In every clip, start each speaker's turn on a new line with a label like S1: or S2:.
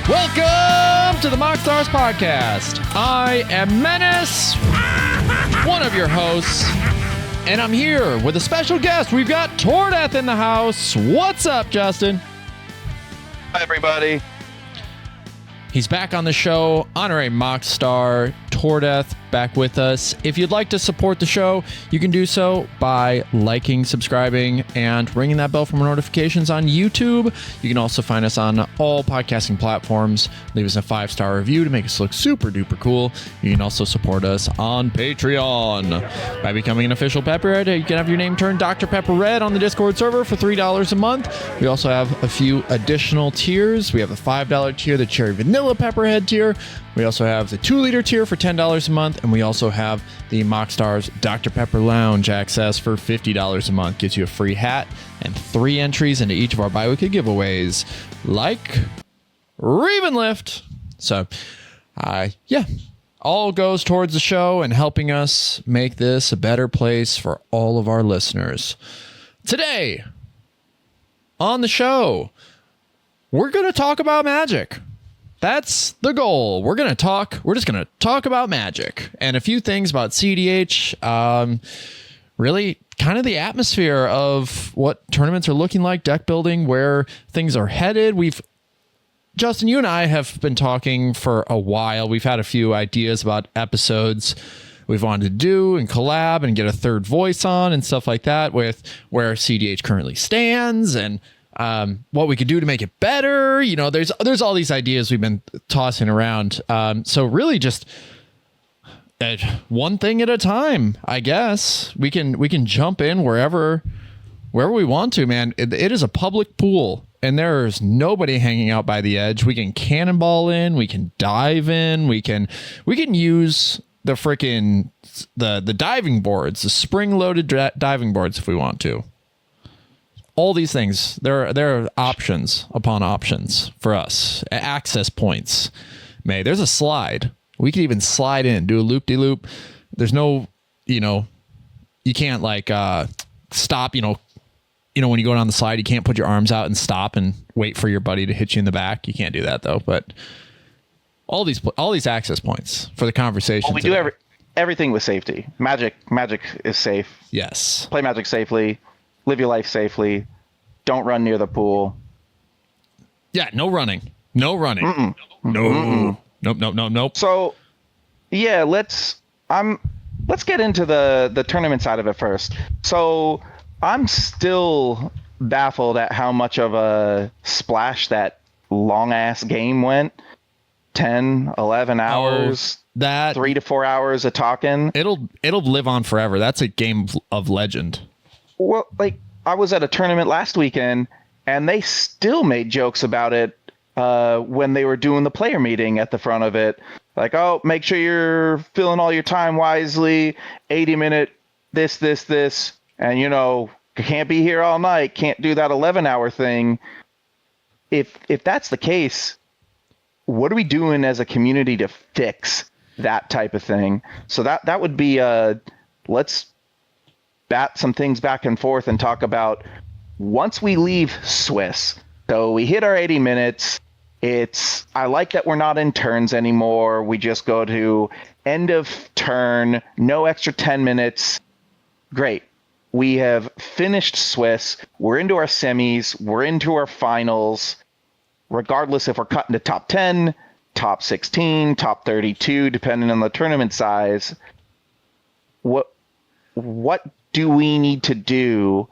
S1: Welcome to the MoxStars podcast. I am Menace, one of your hosts, and I'm here with a special guest. We've got Tordeth in the house. What's up, Justin?
S2: Hi, everybody.
S1: He's back on the show, honorary MoxStar, Tordeth, back with us. If you'd like to support the show, you can do so by liking, subscribing, and ringing that bell for more notifications on YouTube. You can also find us on all podcasting platforms. Leave us a 5-star review to make us look super duper cool. You can also support us on Patreon. By becoming an official Pepperhead, you can have your name turned Dr. Pepper Red on the Discord server for $3 a month. We also have a few additional tiers. We have the $5 tier, the Cherry Vanilla Pepperhead tier. We also have the 2-liter tier for $10 a month, and we also have the MoxStars Dr. Pepper Lounge access for $50 a month. Gets you a free hat and 3 entries into each of our bi-weekly giveaways, like Ravenlift. So, yeah, all goes towards the show and helping us make this a better place for all of our listeners. Today, on the show, we're going to talk about Magic. That's the goal. We're just going to talk about Magic and a few things about CEDH. Really kind of the atmosphere of what tournaments are looking like, deck building, where things are headed. Justin, you and I have been talking for a while. We've had a few ideas about episodes we've wanted to do and collab and get a third voice on and stuff like that with where CEDH currently stands and what we could do to make it better. You know, there's all these ideas we've been tossing around. So really just one thing at a time, I guess. We can jump in wherever we want to, man. It is a public pool and there's nobody hanging out by the edge. We can cannonball in, we can dive in, we can use the freaking the diving boards, the spring-loaded diving boards if we want to. All these things, there are options upon options for us. Access points. There's a slide. We could even slide in, do a loop-de-loop. There's no, you can't like stop, when you go down the slide, you can't put your arms out and stop and wait for your buddy to hit you in the back. You can't do that though. But all these access points for the conversation.
S2: Well, we do everything with safety. Magic is safe.
S1: Yes.
S2: Play Magic safely. Live your life safely. Don't run near the pool.
S1: Yeah, no running. No running.
S2: Mm-mm.
S1: No. Mm-mm. Nope.
S2: So, yeah, let's get into the tournament side of it first. So, I'm still baffled at how much of a splash that long-ass game went. 10, 11 hours.
S1: That
S2: 3 to 4 hours of talking.
S1: It'll live on forever. That's a game of legend.
S2: Well, like, I was at a tournament last weekend, and they still made jokes about it when they were doing the player meeting at the front of it. Like, oh, make sure you're filling all your time wisely, 80-minute this, and, can't be here all night, can't do that 11-hour thing. If that's the case, what are we doing as a community to fix that type of thing? So that would be let's bat some things back and forth and talk about once we leave Swiss. So we hit our 80 minutes. I like that we're not in turns anymore. We just go to end of turn, no extra 10 minutes. Great. We have finished Swiss. We're into our semis. We're into our finals. Regardless if we're cutting to top 10, top 16, top 32, depending on the tournament size. What do we need to do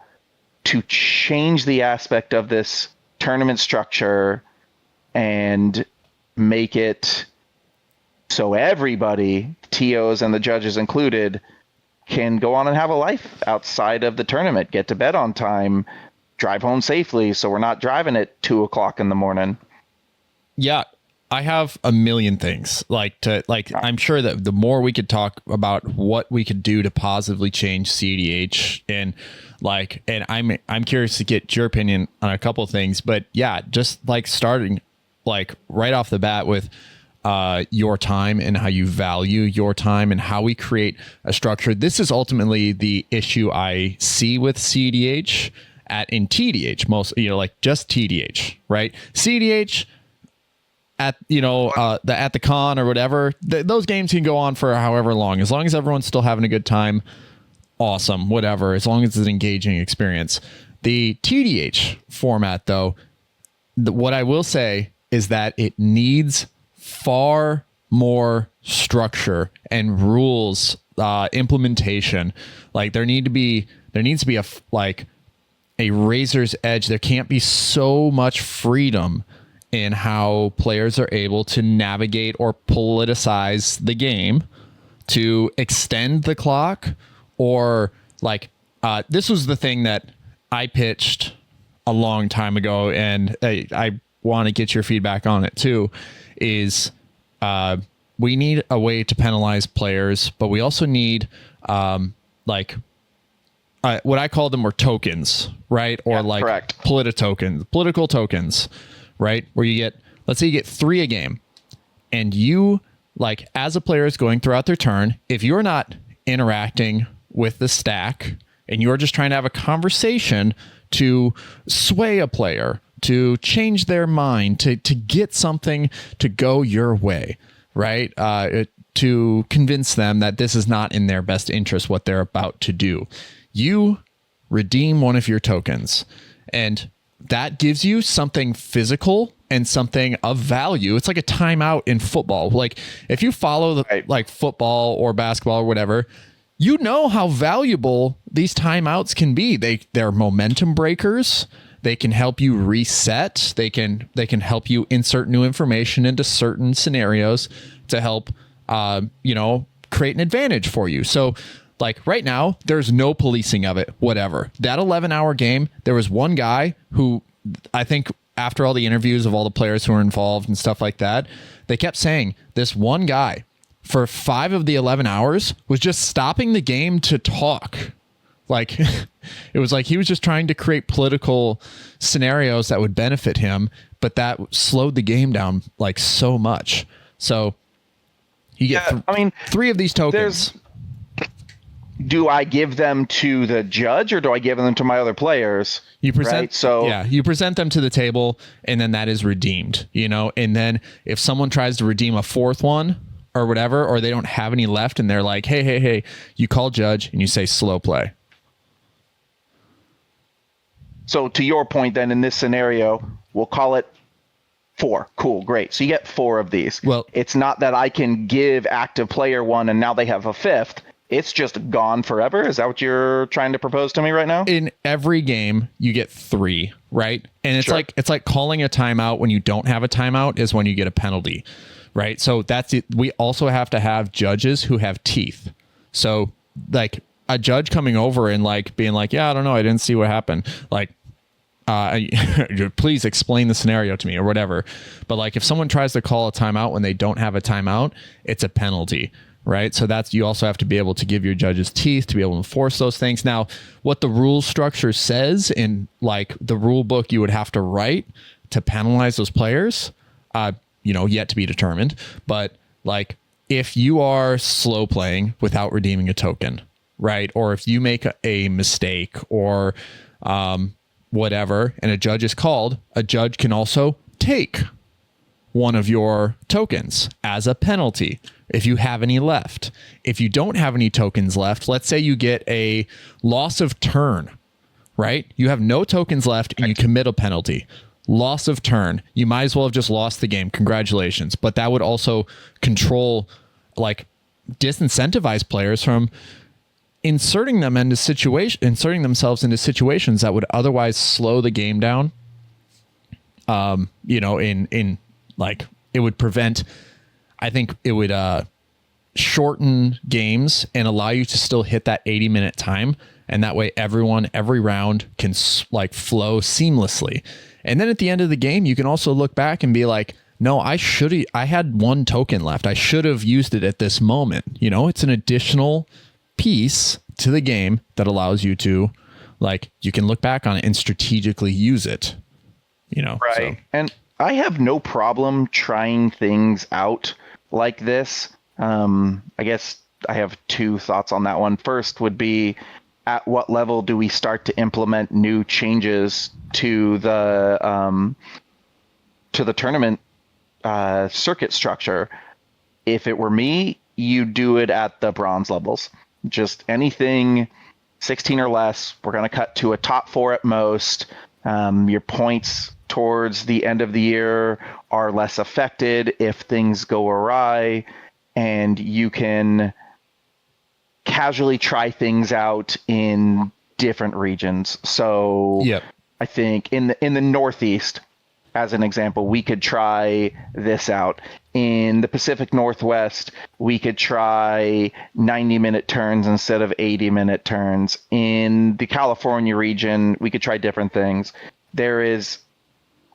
S2: to change the aspect of this tournament structure and make it so everybody, TOs and the judges included, can go on and have a life outside of the tournament, get to bed on time, drive home safely so we're not driving at 2 o'clock in the morning?
S1: Yeah, I have a million things I'm sure that the more we could talk about what we could do to positively change CEDH and I'm curious to get your opinion on a couple of things, but yeah, just like starting like right off the bat with your time and how you value your time and how we create a structure. This is ultimately the issue I see with CEDH in tEDH, most, like just tEDH, right? CEDH, at the con or whatever, those games can go on for however long, as long as everyone's still having a good time. Awesome, whatever, as long as it's an engaging experience. The tEDH format, though, what I will say is that it needs far more structure and rules, implementation. Like there needs to be a razor's edge. There can't be so much freedom in how players are able to navigate or politicize the game to extend the clock, or this was the thing that I pitched a long time ago, and I want to get your feedback on it too, is we need a way to penalize players, but we also need what I call them were tokens, right? Or
S2: correct.
S1: political tokens, right? Where you get, let's say you get 3 a game, and you, as a player is going throughout their turn, if you're not interacting with the stack and you're just trying to have a conversation to sway a player, to change their mind, to get something to go your way, right? To convince them that this is not in their best interest, what they're about to do. You redeem one of your tokens, and that gives you something physical and something of value. It's like a timeout in football. Like if you follow football or basketball or whatever, you know how valuable these timeouts can be. They're momentum breakers. They can help you reset. They can help you insert new information into certain scenarios to help create an advantage for you. So right now, there's no policing of it, whatever. That 11-hour game, there was one guy who, I think after all the interviews of all the players who were involved and stuff like that, they kept saying this one guy for 5 of the 11 hours was just stopping the game to talk. It was like he was just trying to create political scenarios that would benefit him, but that slowed the game down so much. So you get 3 of these tokens.
S2: Do I give them to the judge or do I give them to my other players?
S1: You present, you present them to the table, and then that is redeemed, and then if someone tries to redeem a 4th one or whatever, or they don't have any left and they're like, hey, you call judge and you say slow play.
S2: So to your point then, in this scenario, we'll call it 4. Cool, great. So you get 4 of these. Well, it's not that I can give active player 1 and now they have a 5th. It's just gone forever? Is that what you're trying to propose to me right now?
S1: In every game, you get 3, right? And it's it's like calling a timeout when you don't have a timeout is when you get a penalty, right? So that's it. We also have to have judges who have teeth. So a judge coming over and being like, yeah, I don't know, I didn't see what happened. Please explain the scenario to me or whatever. But if someone tries to call a timeout when they don't have a timeout, it's a penalty. Right. So you also have to be able to give your judges teeth to be able to enforce those things. Now, what the rule structure says in the rule book you would have to write to penalize those players, yet to be determined. But if you are slow playing without redeeming a token, right, or if you make a mistake or whatever, and a judge is called, a judge can also take one of your tokens as a penalty if you have any left. If you don't have any tokens left, let's say you get a loss of turn, right? You have no tokens left and you commit a penalty. Loss of turn. You might as well have just lost the game. Congratulations. But that would also control, disincentivize players from inserting themselves into situations that would otherwise slow the game down. It would prevent, I think it would shorten games and allow you to still hit that 80-minute time. And that way every round can flow seamlessly. And then at the end of the game, you can also look back and be like, no, I had 1 token left. I should have used it at this moment. It's an additional piece to the game that allows you to you can look back on it and strategically use it,
S2: Right.
S1: So.
S2: And I have no problem trying things out like this. I guess I have 2 thoughts on that one. First would be, at what level do we start to implement new changes to the tournament circuit structure. If it were me, you do it at the bronze levels. Just anything 16 or less, we're going to cut to a top 4 at most. Your points towards the end of the year are less affected if things go awry, and you can casually try things out in different regions. So
S1: Yep.
S2: I think in the Northeast, as an example, we could try this out. In the Pacific Northwest, we could try 90-minute turns instead of 80-minute turns. In the California region, we could try different things. There is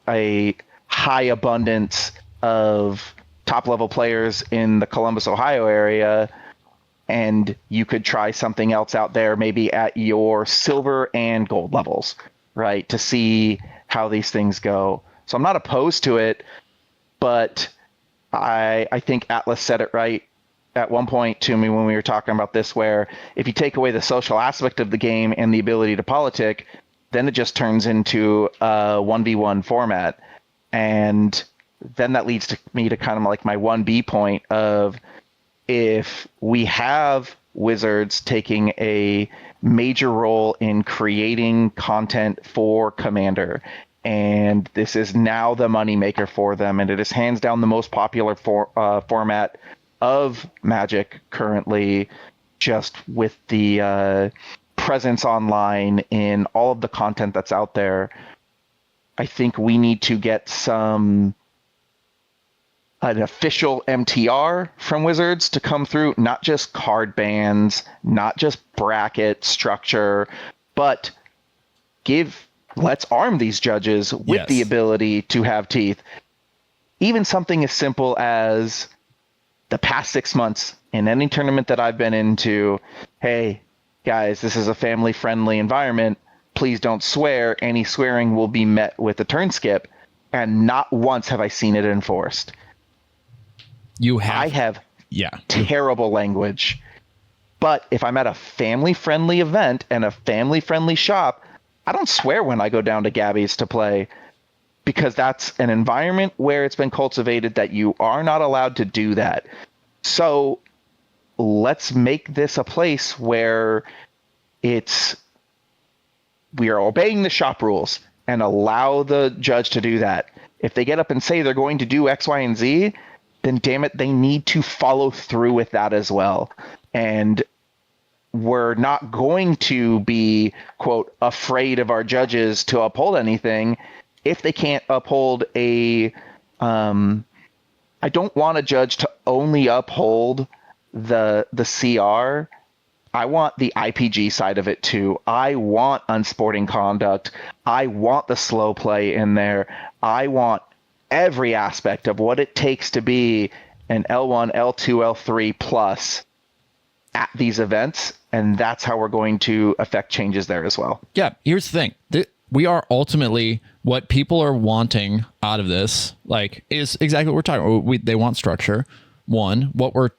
S2: a high abundance of top-level players in the Columbus, Ohio area, and you could try something else out there, maybe at your silver and gold levels, right, to see how these things go. So I'm not opposed to it, but I think Atlas said it right at one point to me when we were talking about this, where if you take away the social aspect of the game and the ability to politic, then it just turns into a 1v1 format. And then that leads to me to kind of like my 1B point of, if we have Wizards taking a major role in creating content for Commander, and this is now the moneymaker for them, and it is hands down the most popular format of Magic currently, just with the presence online in all of the content that's out there. I think we need to get an official MTR from Wizards to come through, not just card bans, not just bracket structure, but let's arm these judges with the ability to have teeth. Even something as simple as the past 6 months in any tournament that I've been into, hey, guys, this is a family-friendly environment. Please don't swear. Any swearing will be met with a turn skip. And not once have I seen it enforced. I have terrible language. But if I'm at a family-friendly event and a family-friendly shop, I don't swear when I go down to Gabby's to play, because that's an environment where it's been cultivated that you are not allowed to do that. So let's make this a place where we are obeying the shop rules and allow the judge to do that. If they get up and say they're going to do X, Y, and Z, then damn it, they need to follow through with that as well. And we're not going to be, quote, afraid of our judges to uphold anything if they can't uphold I don't want a judge to only uphold the CR. I want the IPG side of it too. I want unsporting conduct. I want the slow play in there. I want every aspect of what it takes to be an L1, L2, L3 plus at these events, and that's how we're going to affect changes there as well.
S1: Yeah, here's the thing. We are ultimately, what people are wanting out of this, like, is exactly what we're talking about. They want structure. One, what we're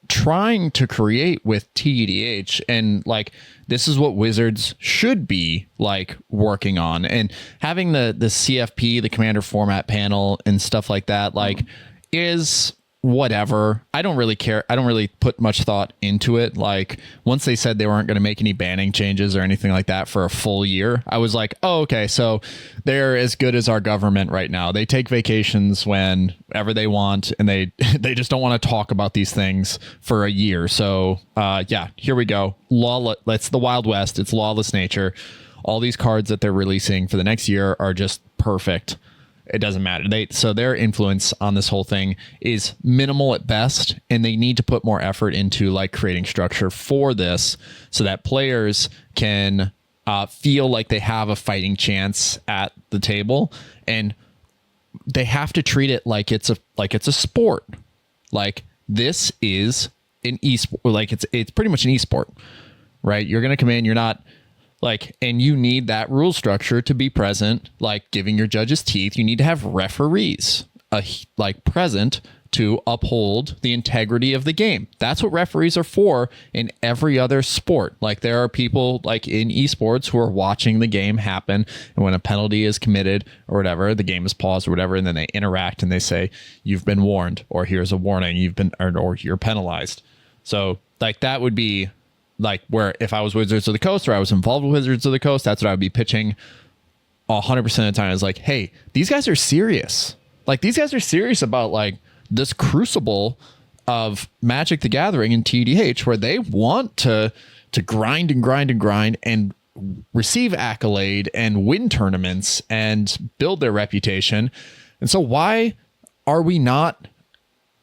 S1: trying to create with tEDH, and like, this is what Wizards should be like working on, and having the CFP, the Commander Format panel and stuff like that, like, is whatever. I don't really care. I don't really put much thought into it. Like, once they said they weren't going to make any banning changes or anything like that for a full year, I was like, oh, okay, so they're as good as our government right now. They take vacations whenever they want, and they just don't want to talk about these things for a year. So yeah, here we go. That's the Wild West. It's lawless nature. All these cards that they're releasing for the next year are just perfect. It doesn't matter. So their influence on this whole thing is minimal at best, and they need to put more effort into like creating structure for this so that players can feel like they have a fighting chance at the table, and they have to treat it like it's a sport. Like, this is an esport. Like, it's pretty much an esport, right? You're going to come in, you're not like, and you need that rule structure to be present, like giving your judges teeth. You need to have referees like present to uphold the integrity of the game. That's what referees are for in every other sport. Like, there are people like in esports who are watching the game happen, and when a penalty is committed or whatever, the game is paused or whatever, and then they interact and they say, you've been warned, or here's a warning, you've been, or you're penalized. So like, that would be like where if I was Wizards of the Coast or I was involved with Wizards of the Coast, that's what I would be pitching 100% of the time. Is like, hey, these guys are serious. Like, these guys are serious about like this crucible of Magic the Gathering and tEDH, where they want to grind and grind and grind and receive accolade and win tournaments and build their reputation. And so why are we not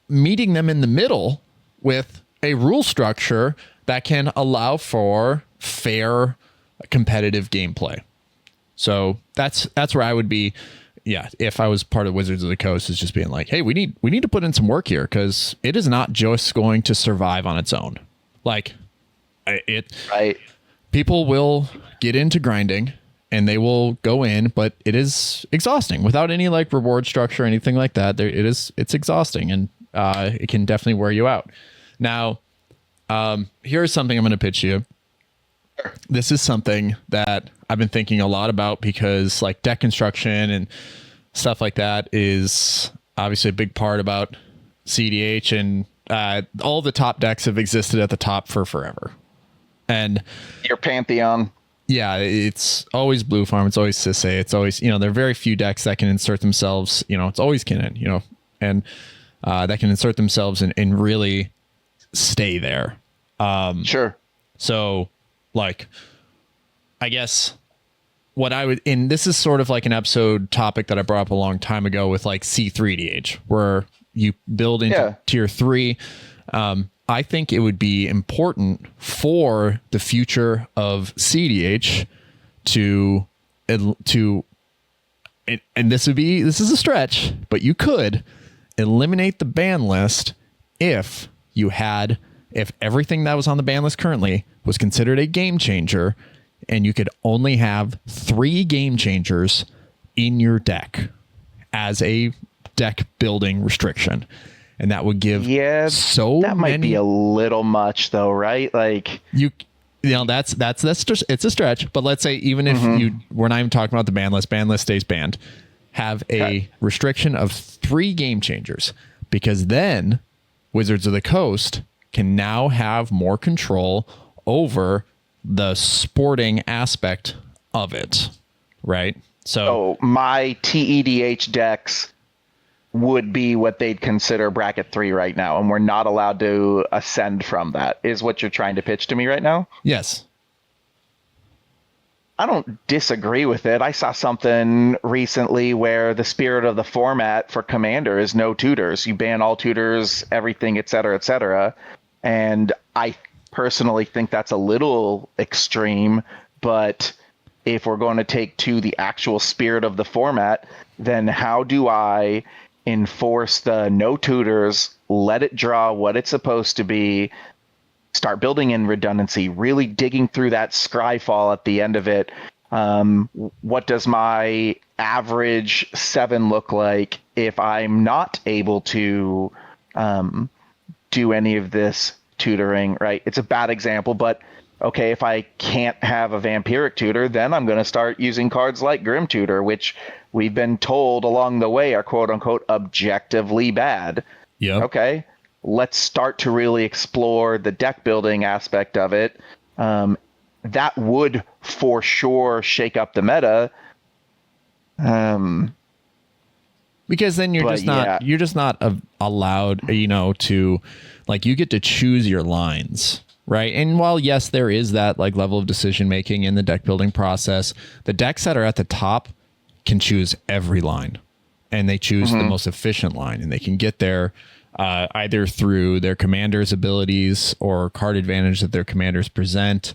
S1: meeting them in the middle with a rule structure that can allow for fair competitive gameplay? So that's where I would be. Yeah, if I was part of Wizards of the Coast, is just being like, hey, we need to put in some work here, because it is not just going to survive on its own. Like,
S2: right.
S1: People will get into grinding and they will go in, but it is exhausting without any like reward structure or anything like that. It's exhausting, and it can definitely wear you out. Now, here's something I'm going to pitch you. This is something that I've been thinking a lot about, because like deck construction and stuff like that is obviously a big part about cEDH, and all the top decks have existed at the top for forever. And
S2: your Pantheon.
S1: Yeah, it's always Blue Farm. It's always Sisay. It's always, there are very few decks that can insert themselves. It's always Kinnan, and that can insert themselves and really stay there.
S2: Sure.
S1: So, like, I guess what I would, and this is sort of like an episode topic that I brought up a long time ago with like C3DH, where you build into tier 3. I think it would be important for the future of cEDH to, and this is a stretch, but you could eliminate the ban list if everything that was on the ban list currently was considered a game changer, and you could only have 3 game changers in your deck as a deck building restriction. And that would give that might be
S2: a little much though, right? Like
S1: that's just, it's a stretch, but let's say even if we're not even talking about the ban list stays banned, have a restriction of 3 game changers, because then Wizards of the Coast can now have more control over the sporting aspect of it, right? So
S2: my tEDH decks would be what they'd consider bracket 3 right now, and we're not allowed to ascend from that, is what you're trying to pitch to me right now?
S1: Yes.
S2: I don't disagree with it. I saw something recently where the spirit of the format for Commander is no tutors. You ban all tutors, everything, et cetera, et cetera. And I personally think that's a little extreme, but if we're going to take to the actual spirit of the format, then how do I enforce the no tutors, let it draw what it's supposed to be, start building in redundancy, really digging through that scryfall at the end of it? What does my average 7 look like if I'm not able to do any of this tutoring, right? It's a bad example, but okay, if I can't have a vampiric tutor, then I'm going to start using cards like Grim Tutor, which we've been told along the way are quote unquote objectively bad.
S1: Yeah.
S2: Okay, let's start to really explore the deck building aspect of it. That would for sure shake up the meta.
S1: Because then you're just not allowed, to, like, you get to choose your lines, right? And while yes, there is that like level of decision making in the deck building process, the decks that are at the top can choose every line, and they choose the most efficient line, and they can get there either through their commander's abilities or card advantage that their commanders present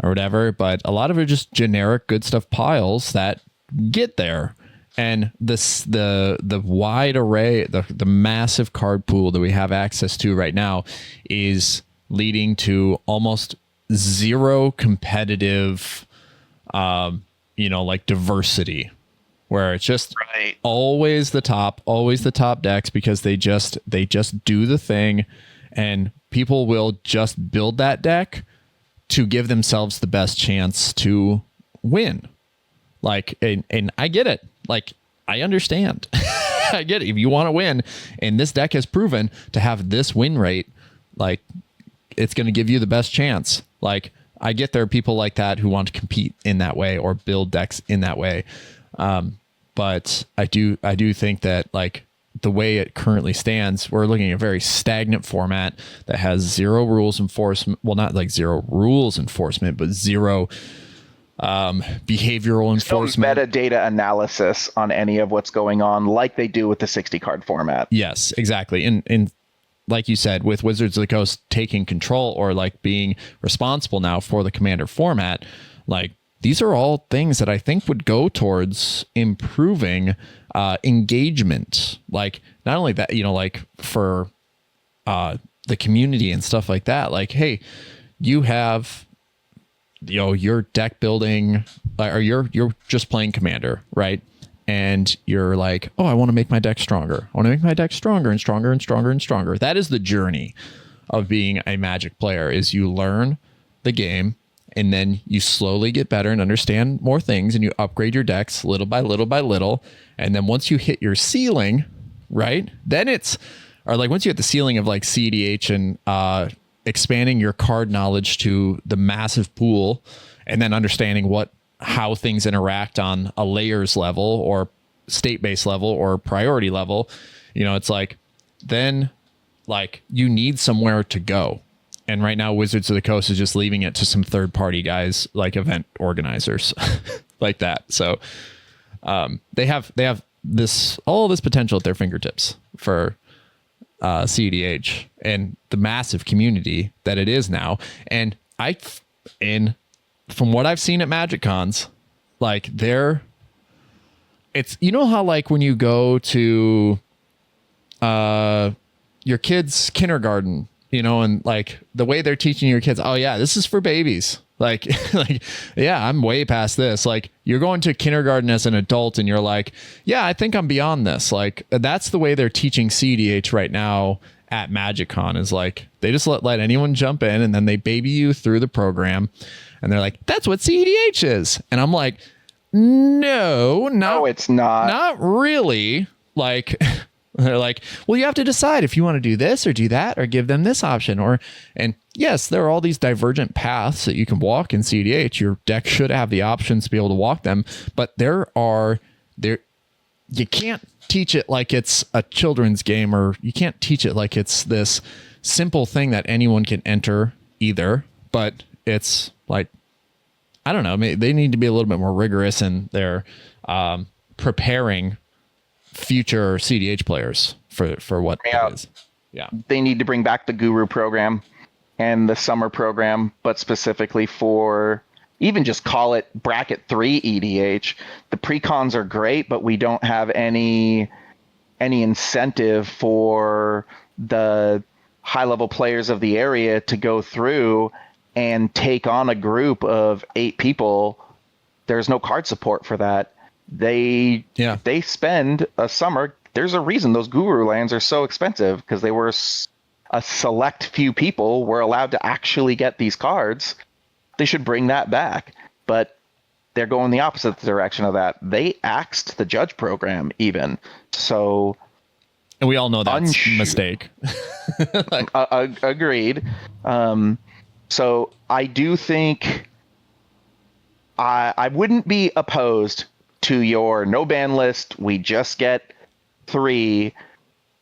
S1: or whatever. But a lot of it are just generic good stuff piles that get there. And the wide array, the massive card pool that we have access to right now is leading to almost zero competitive, like diversity where it's just
S2: Right.
S1: always the top decks because they just do the thing, and people will just build that deck to give themselves the best chance to win. Like, and I get it. Like, I understand. I get it. If you want to win, and this deck has proven to have this win rate, like, it's going to give you the best chance. Like, I get there are people like that who want to compete in that way or build decks in that way. But I do think that, like, the way it currently stands, we're looking at a very stagnant format that has zero rules enforcement. Well, not like zero rules enforcement, but zero behavioral enforcement.
S2: No metadata analysis on any of what's going on, like they do with the 60 card format.
S1: Yes, exactly. And like you said, with Wizards of the Coast taking control, or like being responsible now for the Commander format, like, these are all things that I think would go towards improving engagement. Like, not only that, you know, like for the community and stuff like that. Like, hey, you have, you know, your deck building, or you're just playing Commander, right? And you're like, oh, I want to make my deck stronger. I want to make my deck stronger and stronger and stronger and stronger. That is the journey of being a Magic player, is you learn the game, and then you slowly get better and understand more things, and you upgrade your decks little by little by little. And then once you hit your ceiling, right, then it's, or like once you hit the ceiling of like cEDH and expanding your card knowledge to the massive pool, and then understanding how things interact on a layers level or state-based level or priority level, you know, it's like, then like you need somewhere to go. And right now, Wizards of the Coast is just leaving it to some third-party guys, like event organizers, like that. So they have all this potential at their fingertips for cEDH and the massive community that it is now. And from what I've seen at Magic Cons, like, it's, you know how like when you go to your kid's kindergarten, you know, and like the way they're teaching your kids, oh yeah, this is for babies. Like, yeah, I'm way past this. Like, you're going to kindergarten as an adult and you're like, yeah, I think I'm beyond this. Like, that's the way they're teaching cEDH right now at MagicCon, is like, they just let anyone jump in, and then they baby you through the program, and they're like, that's what cEDH is. And I'm like, no,
S2: it's not.
S1: Not really. Like, they're like, well, you have to decide if you want to do this or do that, or give them this option, and yes, there are all these divergent paths that you can walk in cEDH. Your deck should have the options to be able to walk them, but you can't teach it like it's a children's game, or you can't teach it like it's this simple thing that anyone can enter either. But it's like, I don't know, they need to be a little bit more rigorous in their preparing future cEDH players for what it is. Yeah.
S2: They need to bring back the Guru program and the summer program, but specifically for, even just call it bracket 3 EDH. The pre-cons are great, but we don't have any incentive for the high-level players of the area to go through and take on a group of 8 people. There's no card support for that. They spend a summer. There's a reason those Guru lands are so expensive, because they were a select few people were allowed to actually get these cards. They should bring that back, but they're going the opposite direction of that. They axed the judge program even. So,
S1: and we all know that's a mistake.
S2: Agreed. So I do think I wouldn't be opposed to your no ban list. We just get 3,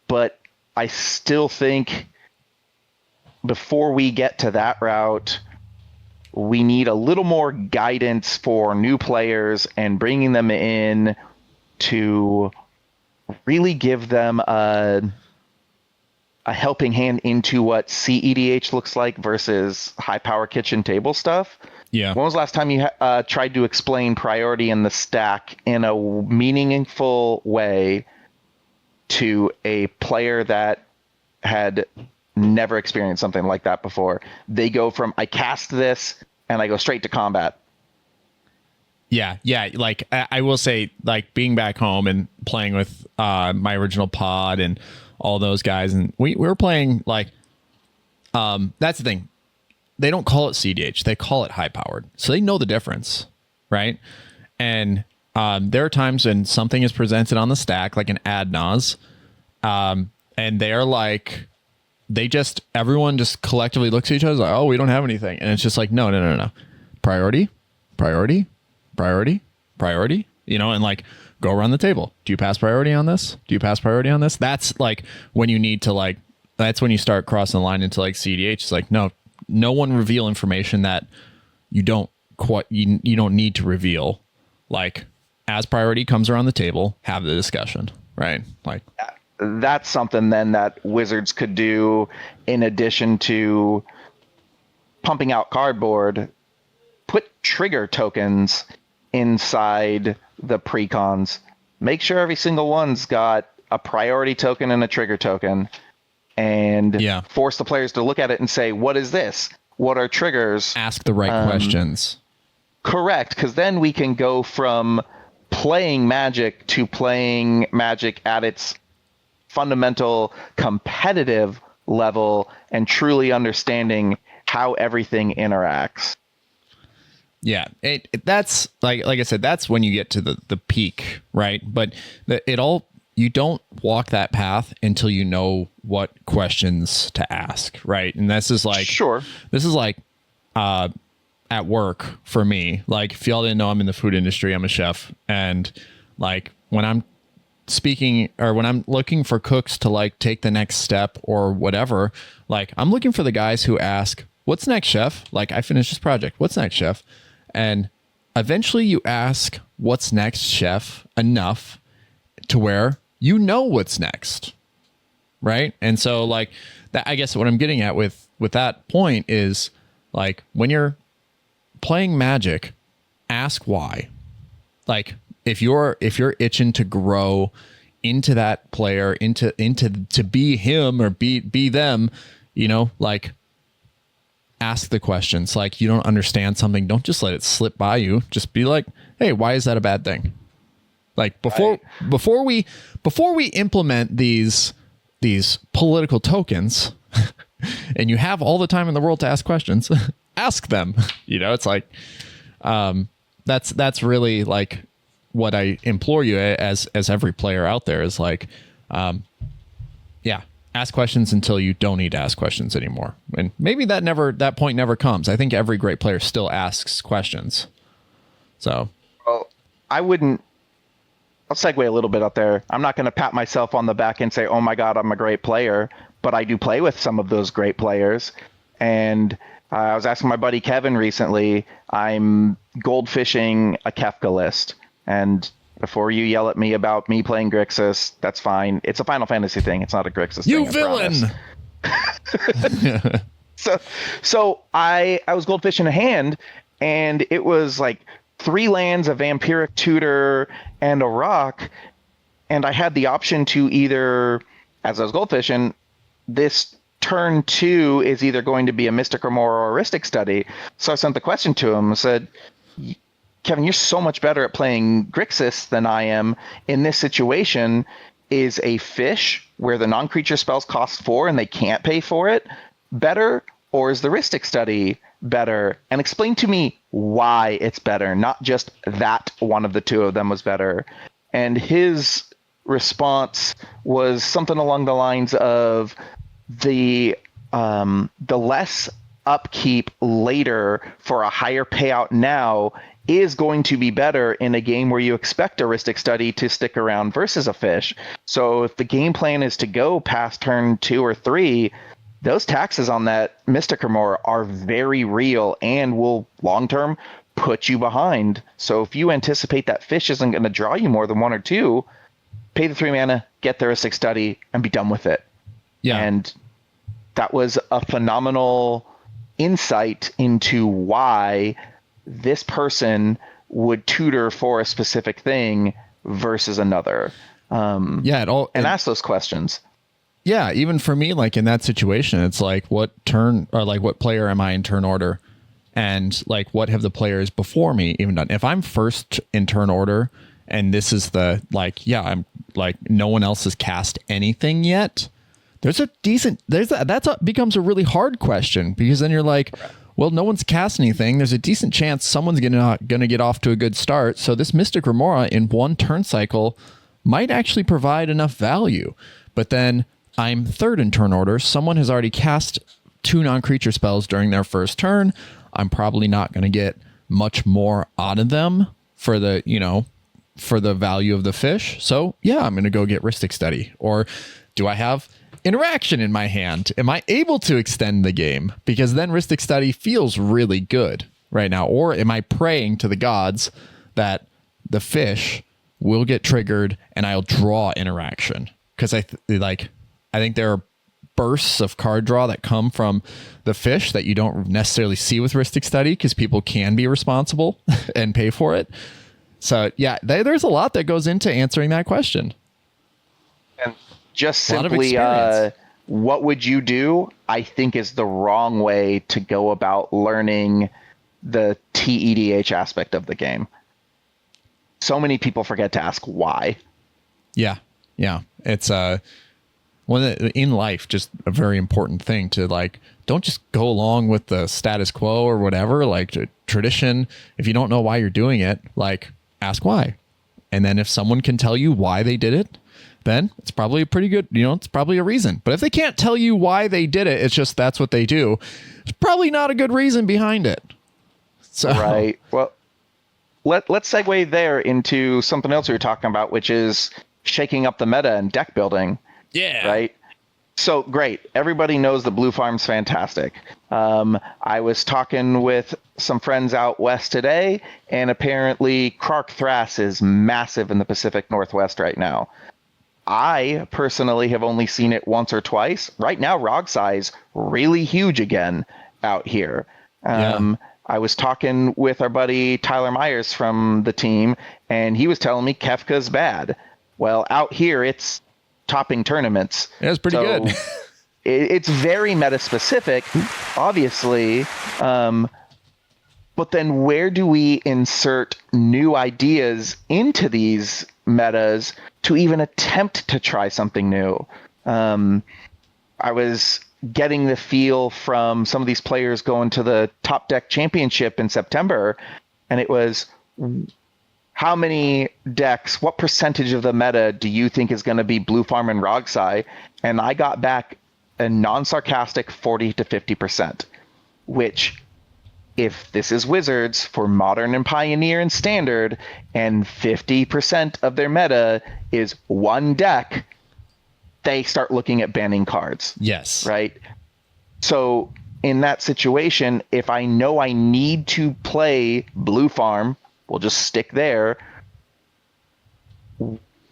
S2: but I still think before we get to that route, we need a little more guidance for new players and bringing them in to really give them a helping hand into what cEDH looks like versus high power kitchen table stuff.
S1: Yeah.
S2: When was the last time you tried to explain priority in the stack in a meaningful way to a player that had never experienced something like that before? They go from, I cast this and I go straight to combat.
S1: Yeah. Like I will say, like being back home and playing with my original pod and all those guys, and we were playing like that's the thing. They don't call it CDH; they call it high powered, so they know the difference, right? And there are times when something is presented on the stack, like an ad nos, and they're like, everyone just collectively looks at each other like, oh, we don't have anything, and it's just like, no, priority, and like go around the table. Do you pass priority on this? That's like when you need to like, that's when you start crossing the line into like CDH. It's like, no one reveal information that you don't need to reveal. Like as priority comes around the table, have the discussion, right? Like
S2: that's something then that Wizards could do in addition to pumping out cardboard. Put trigger tokens inside the precons. Make sure every single one's got a priority token and a trigger token, and force the players to look at it and say, what is this? What are triggers?
S1: Ask the right questions.
S2: Correct, because then we can go from playing Magic to playing Magic at its fundamental competitive level and truly understanding how everything interacts.
S1: Yeah, that's like I said, that's when you get to the peak, right? But you don't walk that path until you know what questions to ask, right? And this is like at work for me. Like if y'all didn't know, I'm in the food industry, I'm a chef, and like when I'm speaking or when I'm looking for cooks to like take the next step or whatever, like I'm looking for the guys who ask, what's next, chef? Like I finished this project, what's next, chef? And eventually you ask, what's next, chef, enough to where you know what's next, right? And so like that, I guess what I'm getting at with that point is like when you're playing Magic, ask why. Like if you're itching to grow into that player, into to be him or be them, like ask the questions. Like you don't understand something, don't just let it slip by you. Just be like, hey, why is that a bad thing? Like before we implement these political tokens and you have all the time in the world to ask questions, ask them. It's like that's really like what I implore you as every player out there is like ask questions until you don't need to ask questions anymore. And maybe that point never comes. I think every great player still asks questions. So
S2: well, I'll segue a little bit up there. I'm not going to pat myself on the back and say, oh my God, I'm a great player, but I do play with some of those great players. And I was asking my buddy Kevin recently, I'm goldfishing a Kefka list. And before you yell at me about me playing Grixis, that's fine. It's a Final Fantasy thing. It's not a Grixis thing.
S1: You villain!
S2: So I was goldfishing a hand, and it was like 3 lands, a Vampiric Tutor, and a rock. And I had the option to either, as I was goldfishing, this turn 2 is either going to be a Mystic Armor or a Heuristic Study. So I sent the question to him. I said, Kevin, you're so much better at playing Grixis than I am. In this situation, is a fish where the non-creature spells cost 4 and they can't pay for it better? Or is the Heuristic Study better? And explain to me why it's better, not just that one of the two of them was better. And his response was something along the lines of the less upkeep later for a higher payout now is going to be better in a game where you expect a Heuristic Study to stick around versus a fish. So if the game plan is to go past turn 2 or 3, those taxes on that Mystic Armor are very real and will long-term put you behind. So if you anticipate that fish isn't going to draw you more than 1 or 2, pay the 3 mana, get the Heuristic Study, and be done with it.
S1: Yeah.
S2: And that was a phenomenal insight into why this person would tutor for a specific thing versus another. Ask those questions.
S1: Yeah, even for me, like in that situation, it's like what turn or like what player am I in turn order? and like what have the players before me even done. If I'm first in turn order and this is the like, yeah, I'm like no one else has cast anything yet, becomes a really hard question, because then you're like, well, no one's cast anything. There's a decent chance someone's gonna get off to a good start. So this Mystic Remora in one turn cycle might actually provide enough value. But then I'm third in turn order. Someone has already cast 2 non-creature spells during their first turn. I'm probably not going to get much more out of them for the, for the value of the fish. So yeah, I'm going to go get Rhystic Study. Or do I have interaction in my hand? Am I able to extend the game? Because then Rhystic Study feels really good right now. Or am I praying to the gods that the fish will get triggered and I'll draw interaction? Because I think there are bursts of card draw that come from the fish that you don't necessarily see with Rhystic Study, because people can be responsible and pay for it. So yeah, there's a lot that goes into answering that question.
S2: And just simply, what would you do? I think is the wrong way to go about learning the tEDH aspect of the game. So many people forget to ask why. Yeah.
S1: It's in life, just a very important thing to like, don't just go along with the status quo or whatever, like tradition. If you don't know why you're doing it, like ask why. And then if someone can tell you why they did it, then it's probably a pretty good, it's probably a reason. But if they can't tell you why they did it, it's just, that's what they do. It's probably not a good reason behind it. So,
S2: right. Well, let's segue there into something else we were talking about, which is shaking up the meta and deck building.
S1: Yeah.
S2: Right. So great. Everybody knows the Blue Farm's fantastic. I was talking with some friends out west today, and apparently Krark Thras is massive in the Pacific Northwest right now. I personally have only seen it once or twice. Right now, Rogsai's really huge again out here. I was talking with our buddy Tyler Myers from the team, and he was telling me Kefka's bad. Well, out here, it's topping tournaments.
S1: Yeah, it's pretty good.
S2: It's very meta specific, obviously. But then where do we insert new ideas into these metas to even attempt to try something new? I was getting the feel from some of these players going to the Top Deck Championship in September, and it was, how many decks, what percentage of the meta do you think is going to be Blue Farm and Rogsai? And I got back a non-sarcastic 40 to 50%, which, if this is Wizards for Modern and Pioneer and Standard, and 50% of their meta is one deck, they start looking at banning cards.
S1: Yes.
S2: Right? So in that situation, if I know I need to play Blue Farm, we'll just stick there.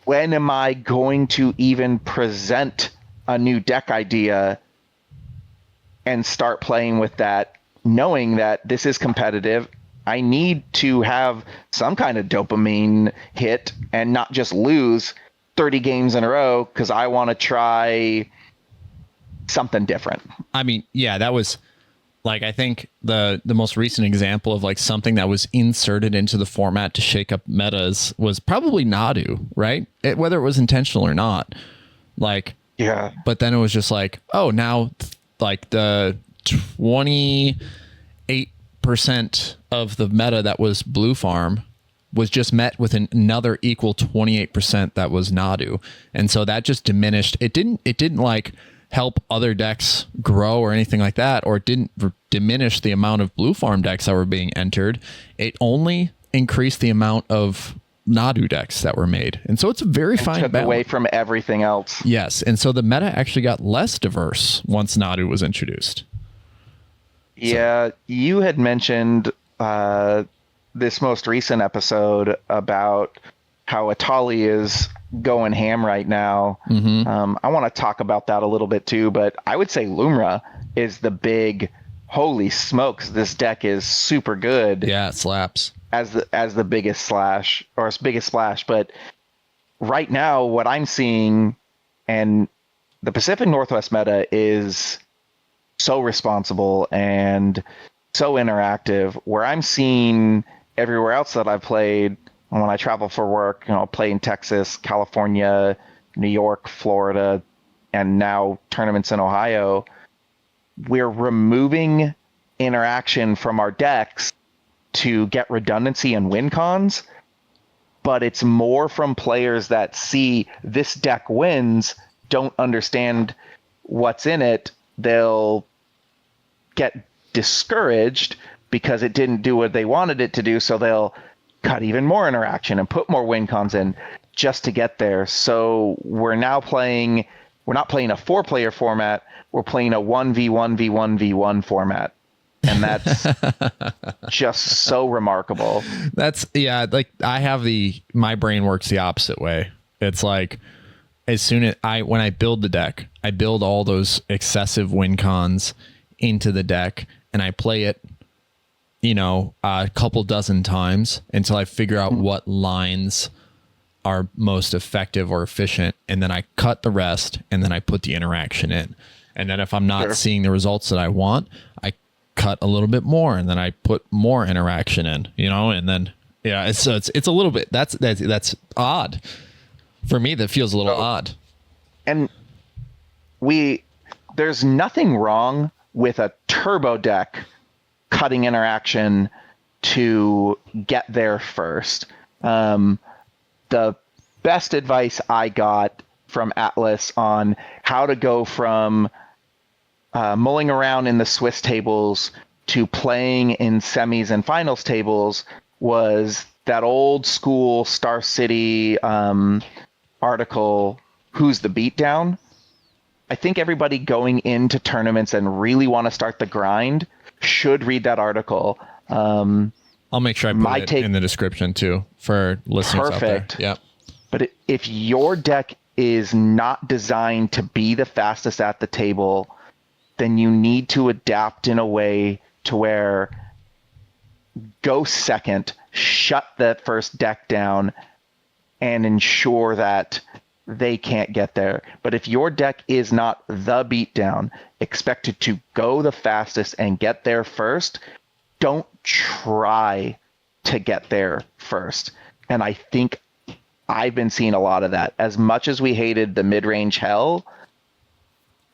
S2: When am I going to even present a new deck idea and start playing with that, knowing that this is competitive? I need to have some kind of dopamine hit and not just lose 30 games in a row because I want to try something different.
S1: I mean, yeah, that was like, I think the most recent example of like something that was inserted into the format to shake up metas was probably Nadu, right? Whether it was intentional or not. Like,
S2: yeah.
S1: But then it was just like, oh, now like the 28% of the meta that was Blue Farm was just met with another equal 28% that was Nadu. And so that just diminished. It didn't like help other decks grow or anything like that, or it didn't diminish the amount of Blue Farm decks that were being entered. It only increased the amount of Nadu decks that were made. And so it's a very fine balance.
S2: Took away from everything else.
S1: Yes. And so the meta actually got less diverse once Nadu was introduced.
S2: Yeah. So. You had mentioned this most recent episode about how Atali is going ham right now.
S1: Mm-hmm.
S2: I want to talk about that a little bit too, but I would say Lumra is the big, holy smokes, this deck is super good.
S1: Yeah, it slaps.
S2: As the biggest slash, or its biggest splash. But right now, what I'm seeing, and the Pacific Northwest meta is so responsible and so interactive, where I'm seeing everywhere else that I've played when I travel for work, play in Texas, California, New York, Florida, and now tournaments in Ohio, we're removing interaction from our decks to get redundancy and win cons, but it's more from players that see this deck wins, don't understand what's in it. They'll get discouraged because it didn't do what they wanted it to do, so they'll cut even more interaction and put more win cons in just to get there. So we're not playing a 4-player format, we're playing a 1v1v1v1 format. And that's just so remarkable.
S1: I have my brain works the opposite way. It's like, as soon as when I build the deck, I build all those excessive win cons into the deck, and I play it, a couple dozen times until I figure out what lines are most effective or efficient. And then I cut the rest, and then I put the interaction in. And then if I'm not seeing the results that I want, I cut a little bit more, and then I put more interaction in, and then, it's a little bit, that's odd. For me, that feels a little odd.
S2: And there's nothing wrong with a turbo deck cutting interaction to get there first. The best advice I got from Atlas on how to go from mulling around in the Swiss tables to playing in semis and finals tables was that old school Star City article, Who's the Beatdown? I think everybody going into tournaments and really want to start the grind should read that article.
S1: I'll make sure I put it in the description too for listeners out there. Yeah.
S2: But if your deck is not designed to be the fastest at the table, then you need to adapt in a way to where go second, shut the first deck down, and ensure that they can't get there. But if your deck is not the beatdown, expected to go the fastest and get there first, don't try to get there first. And I think I've been seeing a lot of that. As much as we hated the mid-range hell,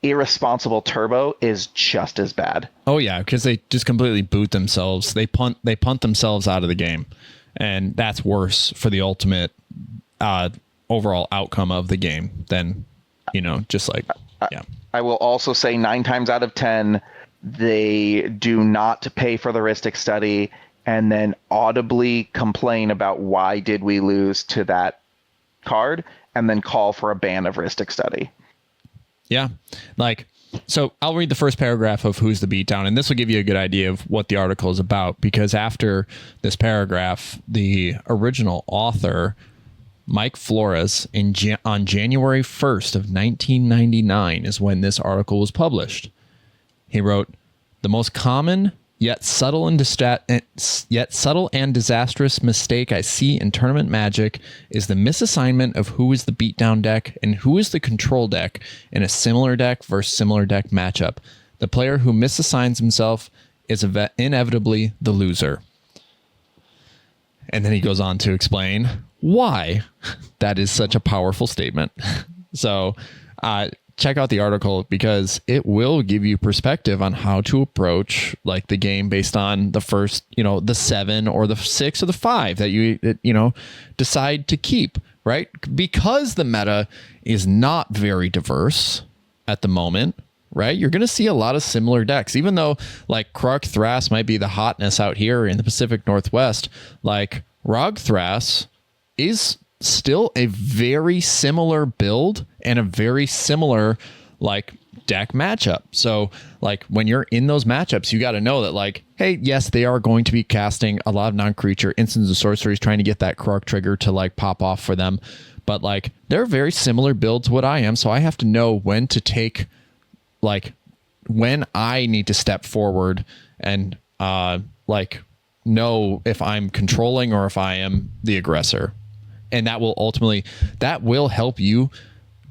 S2: irresponsible turbo is just as bad.
S1: Oh yeah, because they just completely boot themselves. They punt themselves out of the game, and that's worse for the ultimate overall outcome of the game than just like yeah.
S2: I will also say 9 times out of 10 they do not pay for the Ristic study and then audibly complain about why did we lose to that card and then call for a ban of Ristic study.
S1: Yeah. So I'll read the first paragraph of Who's the Beatdown, and this will give you a good idea of what the article is about, because after this paragraph, the original author, Mike Flores, on January 1st of 1999 is when this article was published. He wrote, "The most common yet subtle and disastrous mistake I see in tournament Magic is the misassignment of who is the beatdown deck and who is the control deck in a similar deck versus similar deck matchup. The player who misassigns himself is inevitably the loser." And then he goes on to explain why that is such a powerful statement. So check out the article, because it will give you perspective on how to approach the game based on the first, the 7 or the 6 or the 5 that you decide to keep, right? Because the meta is not very diverse at the moment, right? You're going to see a lot of similar decks, even though Kruk Thras might be the hotness out here in the Pacific Northwest. Rog Thras is still a very similar build and a very similar deck matchup. So when you're in those matchups, you got to know that hey, yes, they are going to be casting a lot of non-creature instants and sorceries, trying to get that Kruk trigger to pop off for them. But they're a very similar build to what I am. So I have to know when to take, when I need to step forward and know if I'm controlling or if I am the aggressor. And that will help you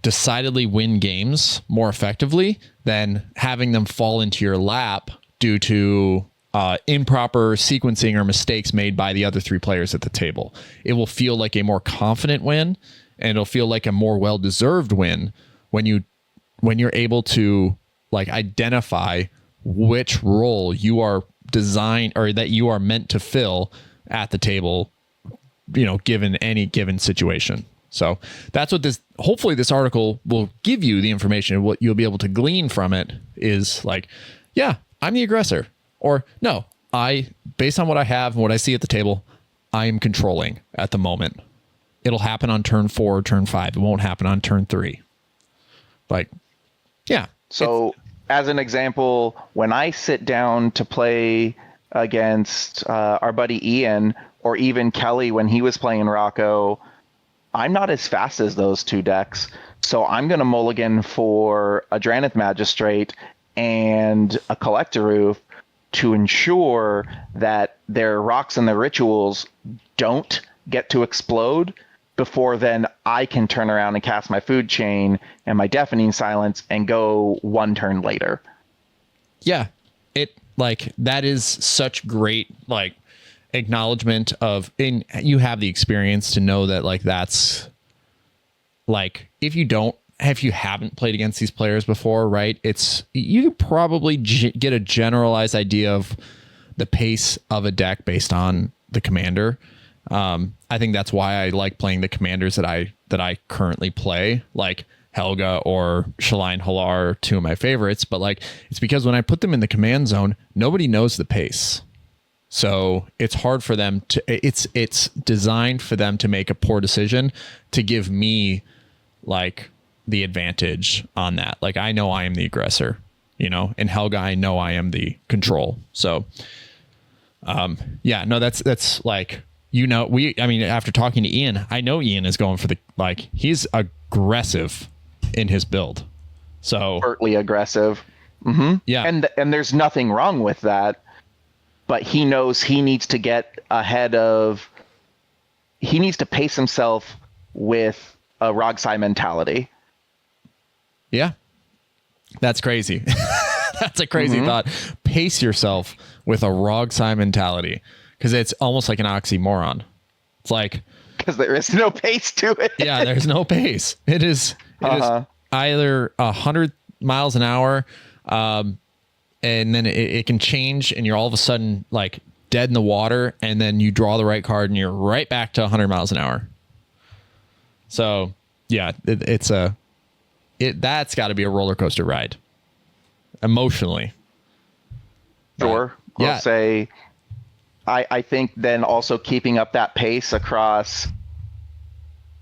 S1: decidedly win games more effectively than having them fall into your lap due to improper sequencing or mistakes made by the other three players at the table. It will feel like a more confident win, and it'll feel like a more well-deserved win when you're able to like identify which role you are designed or that you are meant to fill at the table, given any given situation. So that's what hopefully this article will give you the information. What you'll be able to glean from it is like, yeah, I'm the aggressor, or no, based on what I have and what I see at the table, I am controlling at the moment. It'll happen on turn 4 or turn 5. It won't happen on turn 3. Like, yeah.
S2: So as an example, when I sit down to play against our buddy Ian, or even Kelly when he was playing Rocco, I'm not as fast as those two decks. So I'm going to mulligan for a Dranith Magistrate and a Collector Roof to ensure that their rocks and their rituals don't get to explode before then I can turn around and cast my Food Chain and my Deafening Silence and go one turn later.
S1: Yeah. That is such great, acknowledgement of, and you have the experience to know that that's if you haven't played against these players before, right? You probably get a generalized idea of the pace of a deck based on the commander. I think that's why I like playing the commanders that I currently play, like Helga or Shalyn Halar are two of my favorites, but it's because when I put them in the command zone, nobody knows the pace. So it's hard for them to, it's designed for them to make a poor decision to give me the advantage on that. I know I am the aggressor, and Helga, I know I am the control. So, that's after talking to Ian, I know Ian is going for he's aggressive in his build. So
S2: overtly aggressive. Mm-hmm.
S1: Yeah.
S2: And there's nothing wrong with that. But he knows he needs to get he needs to pace himself with a Rogsai mentality.
S1: Yeah. That's crazy. That's a crazy thought. Pace yourself with a Rogsai mentality, because it's almost like an oxymoron. It's
S2: because there is no pace to it.
S1: Yeah, there's no pace. It is either 100 miles an hour, and then it can change, and you're all of a sudden dead in the water, and then you draw the right card, and you're right back to 100 miles an hour. So yeah, that's got to be a roller coaster ride, emotionally.
S2: Sure, we'll say. I think then also keeping up that pace across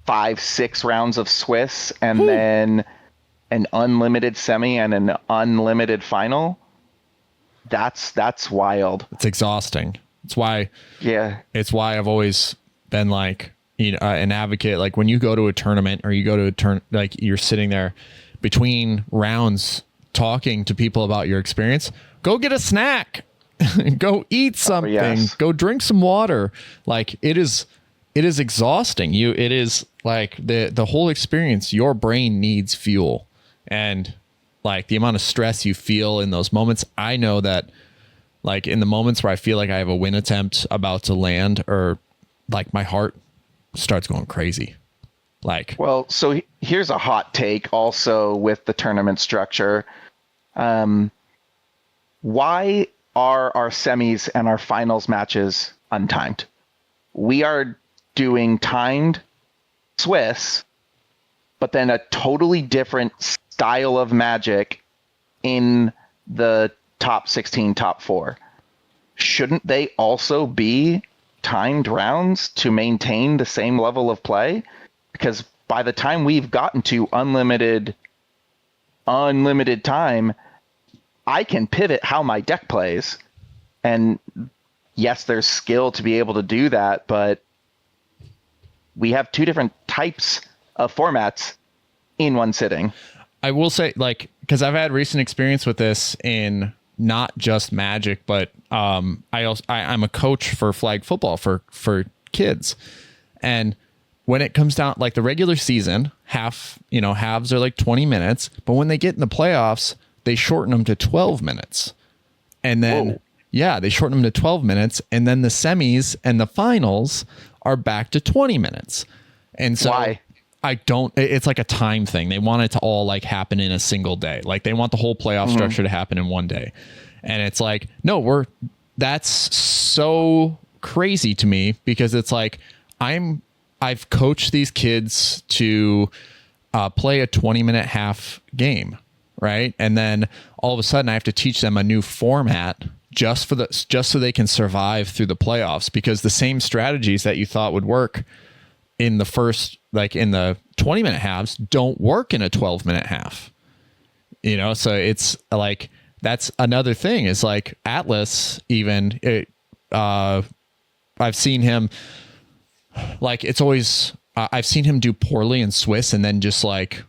S2: 5-6 rounds of Swiss, and then an unlimited semi and an unlimited final. That's wild.
S1: It's exhausting. It's why I've always been an advocate. When you go to a tournament or you go to a you're sitting there between rounds talking to people about your experience, go get a snack, go eat something, go drink some water. It is exhausting. It is the whole experience. Your brain needs fuel, and the amount of stress you feel in those moments. I know that in the moments where I feel like I have a win attempt about to land, or my heart starts going crazy.
S2: Well, so here's a hot take also with the tournament structure. Why are our semis and our finals matches untimed? We are doing timed Swiss, but then a totally different style of Magic in the top 16, top 4. Shouldn't they also be timed rounds to maintain the same level of play? Because by the time we've gotten to unlimited time, I can pivot how my deck plays. And yes, there's skill to be able to do that, but we have two different types of formats in one sitting.
S1: I will say, because I've had recent experience with this in not just Magic, but I'm a coach for flag football for kids. And when it comes down, the regular season, halves are 20 minutes, but when they get in the playoffs, they shorten them to 12 minutes. And then Yeah, they shorten them to 12 minutes, and then the semis and the finals are back to 20 minutes. And so
S2: Why?
S1: it's like a time thing. They want it to all like happen in a single day. Like they want the whole playoff structure to happen in one day. And it's like, no, that's so crazy to me, because it's like, I've coached these kids to play a 20-minute half game, right? And then all of a sudden I have to teach them a new format just so they can survive through the playoffs, because the same strategies that you thought would work in the first, like in the 20-minute halves, don't work in a 12-minute half. So it's like, that's another thing, is like Atlas even, I've seen him, like, it's always, I've seen him do poorly in Swiss and then just like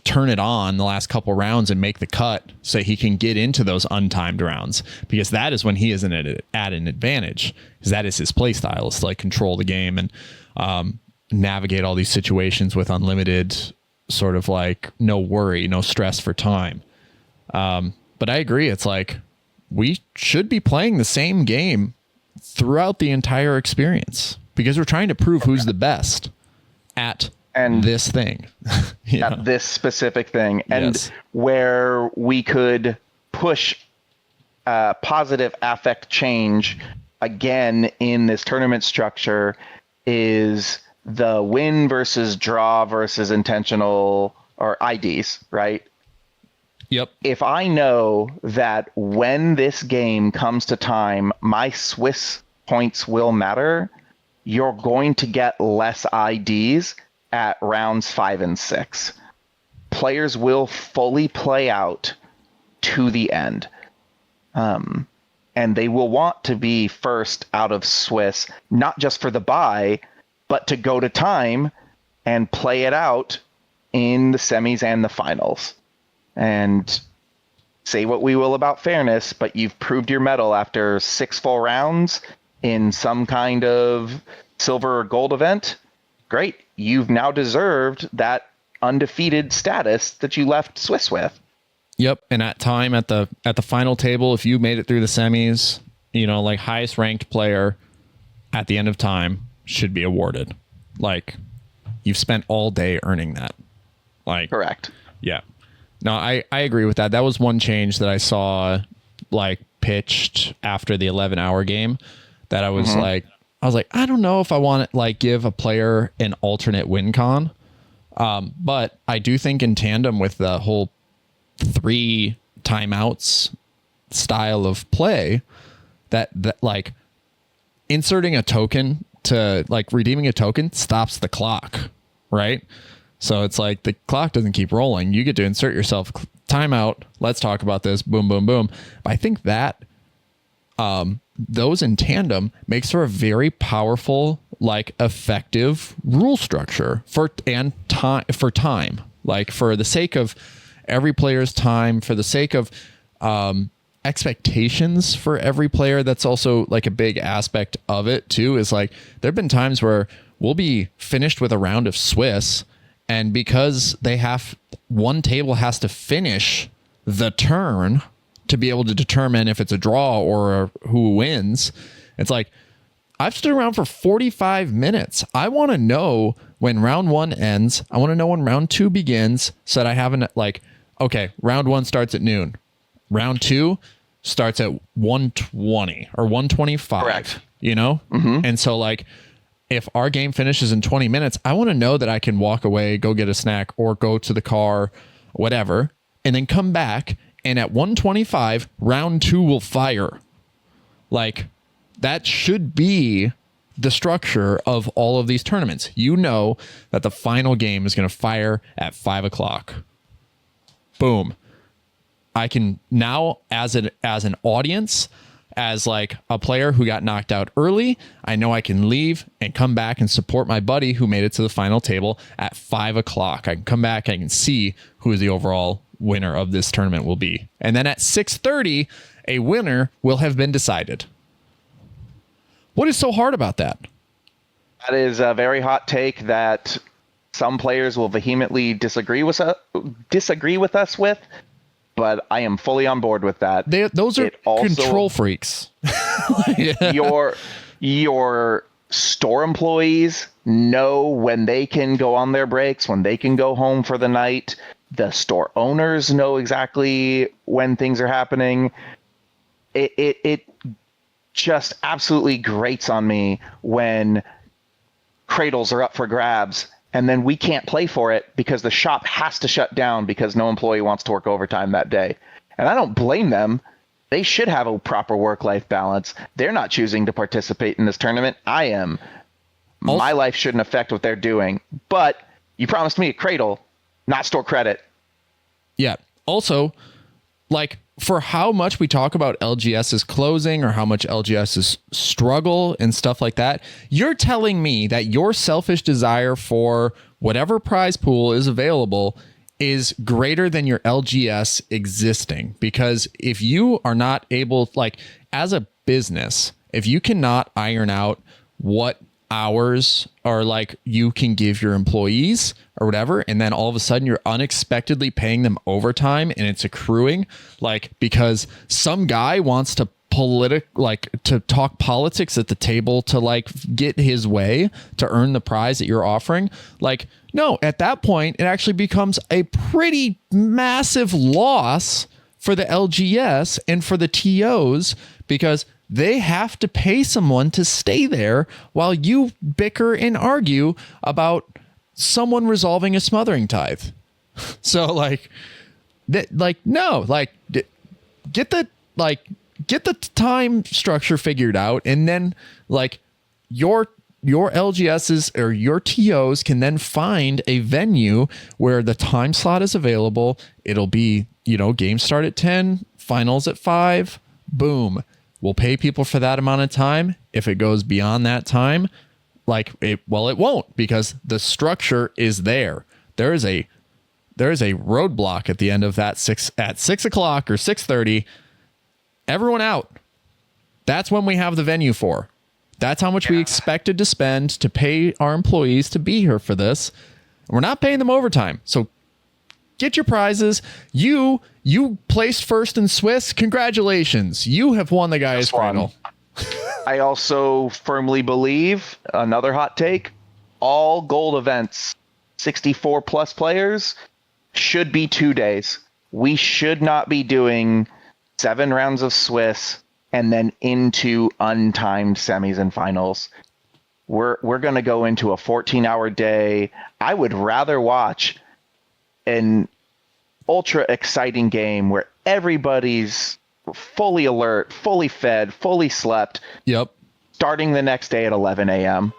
S1: turn it on the last couple rounds and make the cut so he can get into those untimed rounds, because that is when he is at an advantage, because that is his play style, is to like control the game and navigate all these situations with unlimited sort of like no worry, no stress for time. But I agree. It's like, we should be playing the same game throughout the entire experience, because we're trying to prove who's the best at this thing.
S2: At this specific thing. And
S1: Yes.
S2: where we could push positive affect change again in this tournament structure is the win versus draw versus intentional, or IDs, right?
S1: Yep.
S2: If I know that when this game comes to time, my Swiss points will matter, you're going to get less IDs at rounds 5 and 6. Players will fully play out to the end. And they will want to be first out of Swiss, not just for the bye, but to go to time and play it out in the semis and the finals. And say what we will about fairness, but you've proved your mettle after 6 full rounds in some kind of silver or gold event. Great. You've now deserved that undefeated status that you left Swiss with.
S1: Yep. And at time at the final table, if you made it through the semis, like highest ranked player at the end of time should be awarded. Like, you've spent all day earning that. Like,
S2: Correct.
S1: Yeah. No, I agree with that. That was one change that I saw like pitched after the 11-hour game that I was like, I don't know if I want to like give a player an alternate win con. But I do think in tandem with the whole 3 timeouts style of play, that like inserting a token to like redeeming a token stops the clock, right? So it's like the clock doesn't keep rolling. You get to insert yourself, timeout. Let's talk about this. Boom, boom, boom. But I think that those in tandem makes for a very powerful, like effective rule structure for time, like for the sake of every player's time, for the sake of expectations for every player. That's also like a big aspect of it too, is like there've been times where we'll be finished with a round of Swiss, and because one table has to finish the turn to be able to determine if it's a draw or who wins, it's like, I've stood around for 45 minutes. I want to know when round 1 ends. I want to know when round 2 begins, so that I haven't like, okay, round 1 starts at noon. Round 2 starts at 1:20 or 1:25.
S2: Correct.
S1: And so like, if our game finishes in 20 minutes, I want to know that I can walk away, go get a snack, or go to the car, whatever, and then come back. And at 1:25, round 2 will fire. Like, that should be the structure of all of these tournaments. You know that the final game is going to fire at 5 o'clock. Boom. I can now, as an audience, as like a player who got knocked out early, I know I can leave and come back and support my buddy who made it to the final table at 5 o'clock. I can come back, I can see who the overall winner of this tournament will be. And then at 6:30, a winner will have been decided. What is so hard about that?
S2: That is a very hot take that some players will vehemently disagree with us with, but I am fully on board with that.
S1: Those are control freaks. Yeah.
S2: Your store employees know when they can go on their breaks, when they can go home for the night. The store owners know exactly when things are happening. It just absolutely grates on me when cradles are up for grabs and then we can't play for it because the shop has to shut down because no employee wants to work overtime that day. And I don't blame them. They should have a proper work-life balance. They're not choosing to participate in this tournament. I am. My life shouldn't affect what they're doing. But you promised me a cradle, not store credit.
S1: Yeah. Also, like, for how much we talk about LGS's closing or how much LGS's struggle and stuff like that, you're telling me that your selfish desire for whatever prize pool is available is greater than your LGS existing. Because if you are not able, like, as a business, if you cannot iron out what hours or like you can give your employees or whatever, and then all of a sudden you're unexpectedly paying them overtime and it's accruing, like, because some guy wants to to talk politics at the table to like get his way to earn the prize that you're offering. Like, no, at that point it actually becomes a pretty massive loss for the LGS and for the TOs, because they have to pay someone to stay there while you bicker and argue about someone resolving a smothering tithe. So like that, like, no, like get the time structure figured out, and then like your LGSs or your TOs can then find a venue where the time slot is available. It'll be, games start at 10, finals at 5, boom. We'll pay people for that amount of time. If it goes beyond that time, it won't, because the structure is there. There is a roadblock at the end of that at 6 o'clock or 6:30. Everyone out. That's when we have the venue for. That's how much we expected to spend to pay our employees to be here for this. We're not paying them overtime. So get your prizes. You placed first in Swiss. Congratulations. You have won the Gaia's final.
S2: I also firmly believe, another hot take, all gold events, 64 plus players, should be 2 days. We should not be doing 7 rounds of Swiss and then into untimed semis and finals. We're going to go into a 14-hour day. I would rather watch an ultra exciting game where everybody's fully alert, fully fed, fully slept.
S1: Yep.
S2: Starting the next day at 11 a.m.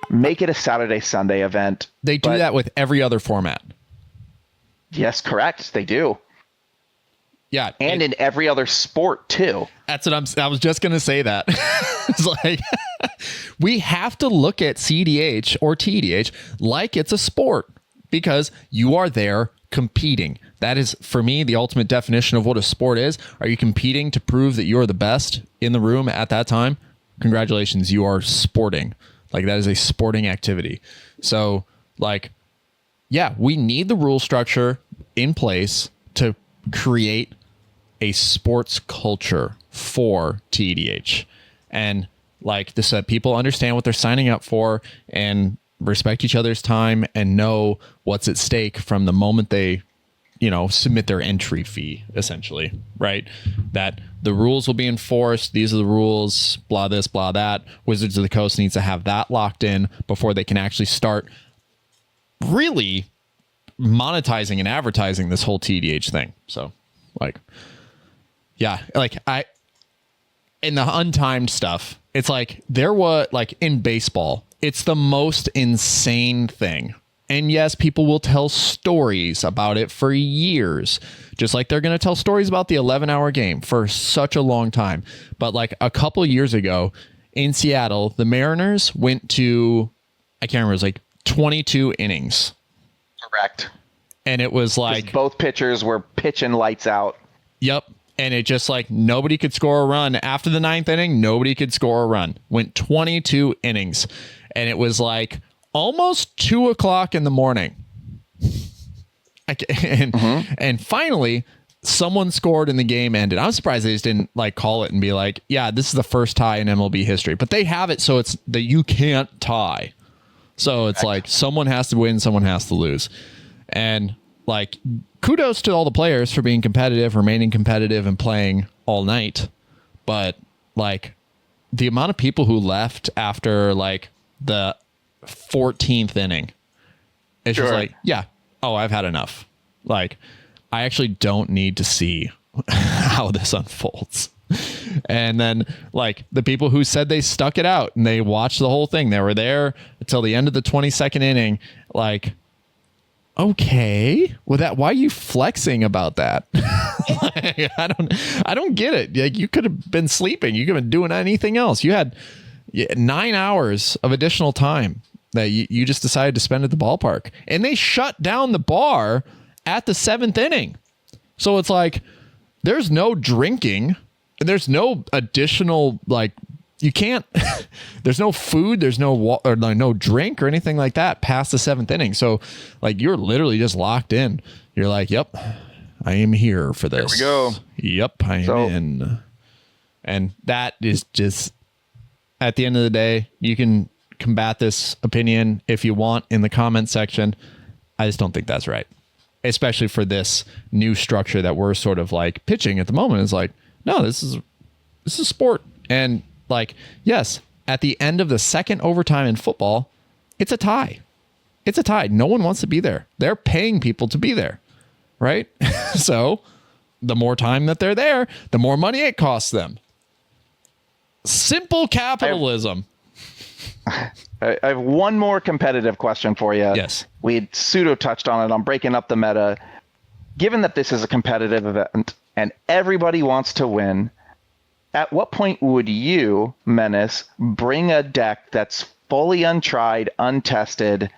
S2: Make it a Saturday, Sunday event.
S1: They do that with every other format.
S2: Yes, correct. They do.
S1: Yeah.
S2: And in every other sport too.
S1: That's what I was just going to say that. It's like, we have to look at CEDH or tEDH like it's a sport, because you are there competing. That is, for me, the ultimate definition of what a sport is. Are you competing to prove that you're the best in the room at that time? Congratulations, you are sporting. Like, that is a sporting activity. So, like, yeah, we need the rule structure in place to create a sports culture for tEDH. And like this, people understand what they're signing up for and respect each other's time and know what's at stake from the moment they, submit their entry fee, essentially, right? That the rules will be enforced. These are the rules, blah this, blah that. Wizards of the Coast needs to have that locked in before they can actually start really monetizing and advertising this whole tEDH thing. So, like, yeah, like in the untimed stuff, it's like there was, like, in baseball, it's the most insane thing. And yes, people will tell stories about it for years, just like they're going to tell stories about the 11-hour game for such a long time. But like a couple years ago in Seattle, the Mariners went to, I can't remember, it was like 22 innings.
S2: Correct.
S1: And it was like
S2: both pitchers were pitching lights out.
S1: Yep. And it just like nobody could score a run. After the 9th inning, nobody could score a run. Went 22 innings. And it was like almost 2 o'clock in the morning. And finally, someone scored and the game ended. I'm surprised they just didn't like call it and be like, yeah, this is the first tie in MLB history. But they have it so it's that you can't tie. So it's like someone has to win, someone has to lose. And like kudos to all the players for being competitive, remaining competitive and playing all night. But like the amount of people who left after like the 14th inning, it's just like, yeah, oh, I've had enough. Like, I actually don't need to see how this unfolds. And then like the people who said they stuck it out and they watched the whole thing, they were there until the end of the 22nd inning. Like, okay, well, that, why are you flexing about that? Like, I don't get it. Like, you could have been sleeping. You could have been doing anything else. You had 9 hours of additional time that you just decided to spend at the ballpark, and they shut down the bar at the 7th inning. So it's like, there's no drinking. There's no additional, like, you can't, there's no food, there's no or no drink or anything like that past the 7th inning. So like, you're literally just locked in. You're like, yep, I am here for this.
S2: There we go.
S1: Yep, I am in. And that is just, at the end of the day, you can combat this opinion if you want in the comment section. I just don't think that's right. Especially for this new structure that we're sort of like pitching at the moment. Is like, no, this is sport. And like, yes, at the end of the second overtime in football, it's a tie. It's a tie. No one wants to be there. They're paying people to be there, right? So the more time that they're there, the more money it costs them. Simple capitalism.
S2: I have one more competitive question for you.
S1: Yes.
S2: We had pseudo touched on it on breaking up the meta. Given that this is a competitive event and everybody wants to win, at what point would you, Menace, bring a deck that's fully untried, untested,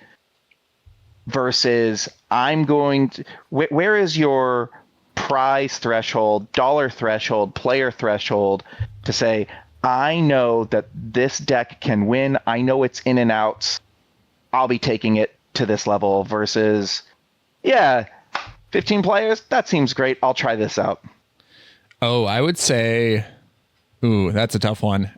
S2: versus I'm going to... Where is your prize threshold, dollar threshold, player threshold to say, I know that this deck can win. I know it's in and outs. I'll be taking it to this level versus, yeah, 15 players. That seems great. I'll try this out.
S1: Oh, I would say, ooh, that's a tough one.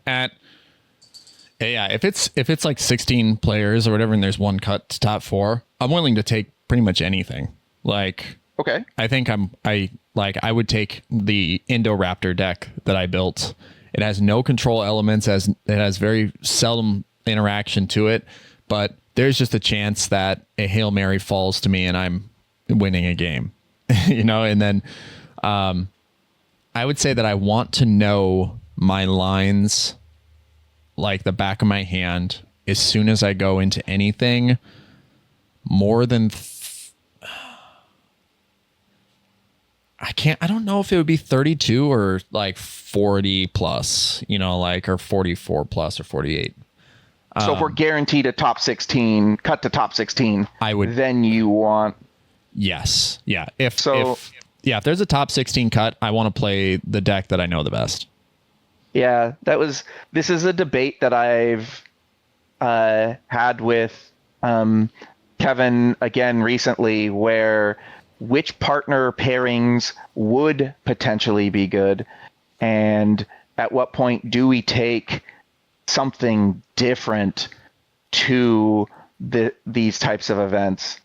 S1: If it's like 16 players or whatever, and there's one cut to top 4, I'm willing to take pretty much anything. Like,
S2: okay,
S1: I think I would take the Indoraptor deck that I built. It has no control elements, it has very seldom interaction to it, but there's just a chance that a Hail Mary falls to me and I'm winning a game, and then I would say that I want to know my lines like the back of my hand as soon as I go into anything more than I don't know if it would be 32 or like 40 plus, or 44 plus or 48.
S2: So if we're guaranteed a top 16, cut to top 16, then you want...
S1: Yes. Yeah. If there's a top 16 cut, I want to play the deck that I know the best.
S2: Yeah, this is a debate that I've had with Kevin again recently, where which partner pairings would potentially be good, and at what point do we take something different to these types of events.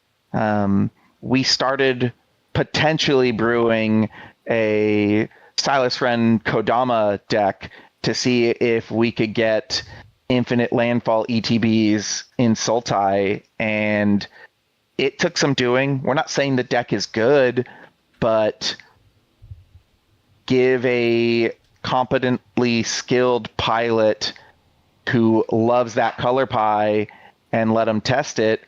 S2: We started potentially brewing a Stylus Friend Kodama deck to see if we could get infinite landfall ETBs in Sultai, and it took some doing. We're not saying the deck is good, but give a competently skilled pilot who loves that color pie and let them test it,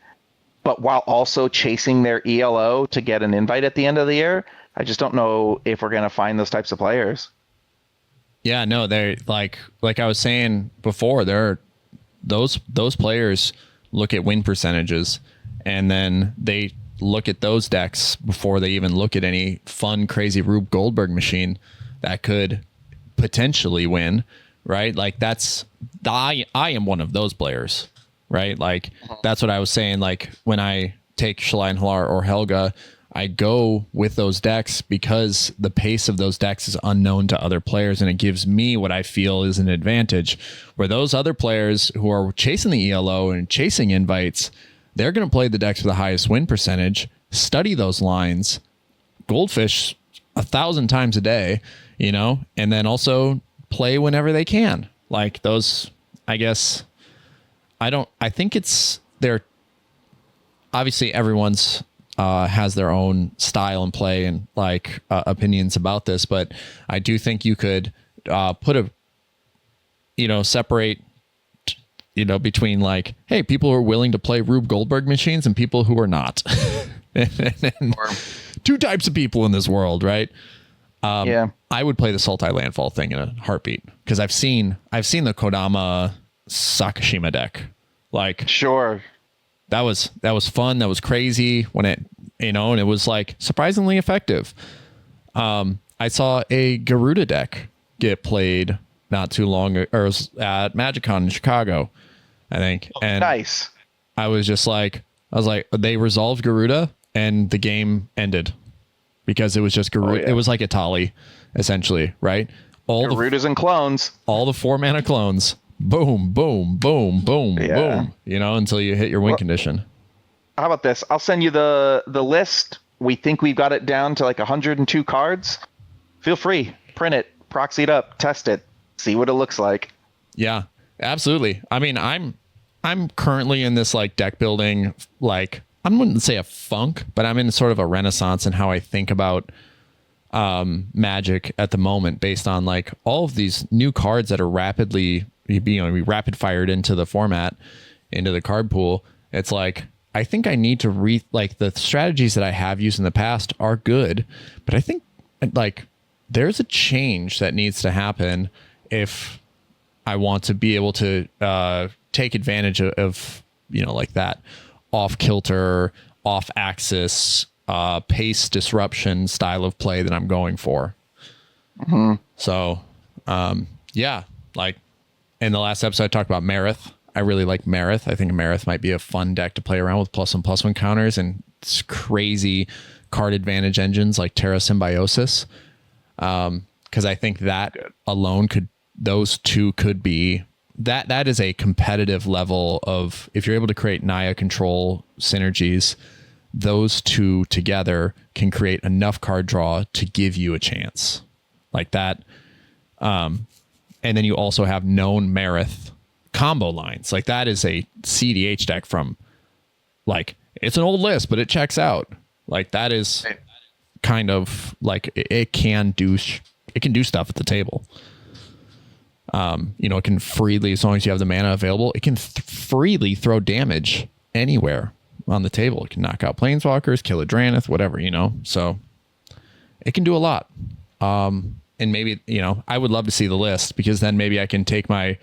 S2: but while also chasing their ELO to get an invite at the end of the year. I just don't know if we're going to find those types of players.
S1: Yeah, no, they're like I was saying before, there are those players look at win percentages, and then they look at those decks before they even look at any fun, crazy Rube Goldberg machine that could potentially win, right? Like I am one of those players, right? Like that's what I was saying. Like when I take Shalai and Halar or Helga, I go with those decks because the pace of those decks is unknown to other players, and it gives me what I feel is an advantage. Where those other players who are chasing the ELO and chasing invites, they're going to play the decks with the highest win percentage, study those lines, goldfish 1,000 times a day, you know, and then also play whenever they can. Like those, I guess, I think it's their, obviously everyone's has their own style and play and like opinions about this, but I do think you could put a, you know, separate, you know, between like, hey, people who are willing to play Rube Goldberg machines and people who are not. and two types of people in this world, right? Yeah, I would play the Sultai Landfall thing in a heartbeat because I've seen the Kodama Sakashima deck. Like,
S2: sure,
S1: that was fun. That was crazy when it, you know, and it was like surprisingly effective. I saw a Garuda deck get played not too long ago, or it was at MagicCon in Chicago, I think.
S2: Oh,
S1: and
S2: nice.
S1: I was like, they resolved Garuda and the game ended because it was just Garuda. Oh, yeah. It was like Itali, essentially, right? All
S2: Garudas and clones.
S1: All the 4-mana clones. Boom, boom, boom, boom, boom. You know, until you hit your win condition.
S2: How about this? I'll send you the list. We think we've got it down to like 102 cards. Feel free. Print it. Proxy it up. Test it. See what it looks like.
S1: Yeah, absolutely. I mean, I'm currently in this like deck building, like, I wouldn't say a funk, but I'm in sort of a renaissance in how I think about Magic at the moment, based on like all of these new cards that are rapidly, you know, we rapid fired into the format, into the card pool. It's like, I think I need to like the strategies that I have used in the past are good, but I think like there's a change that needs to happen if I want to be able to take advantage of, you know, like that off kilter, off axis, pace disruption style of play that I'm going for. Mm-hmm. So, yeah, like in the last episode, I talked about Menace. I really like Menace. I think Menace might be a fun deck to play around with +1/+1 counters and crazy card advantage engines like Terra Symbiosis. Because I think that alone those two could be that is a competitive level of, if you're able to create Naya control synergies, those two together can create enough card draw to give you a chance like that. And then you also have known Menace combo lines. Like that is a cEDH deck from, like, it's an old list, but it checks out. Like that is kind of like it can do stuff at the table. You know, it can freely, as long as you have the mana available, it can freely throw damage anywhere on the table. It can knock out planeswalkers, kill a Drannith, whatever, you know. So it can do a lot. And maybe, you know, I would love to see the list, because then maybe I can take my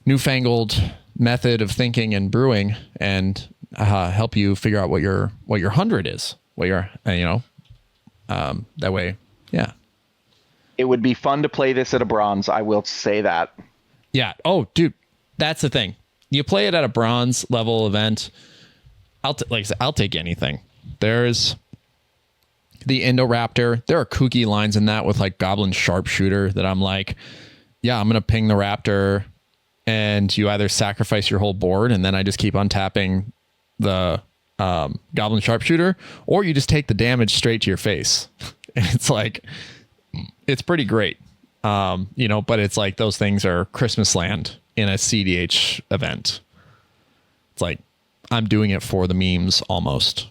S1: newfangled method of thinking and brewing and help you figure out what your 100 is, what your, you know, that way. Yeah.
S2: It would be fun to play this at a bronze. I will say that.
S1: Yeah. Oh, dude, that's the thing. You play it at a bronze level event. Like I said, I'll take anything. There's the Indoraptor. There are kooky lines in that with like Goblin Sharpshooter that I'm like, yeah, I'm going to ping the Raptor, and you either sacrifice your whole board and then I just keep untapping the Goblin Sharpshooter, or you just take the damage straight to your face. And it's like, it's pretty great. You know, but it's like those things are Christmas land in a cEDH event. It's like, I'm doing it for the memes almost.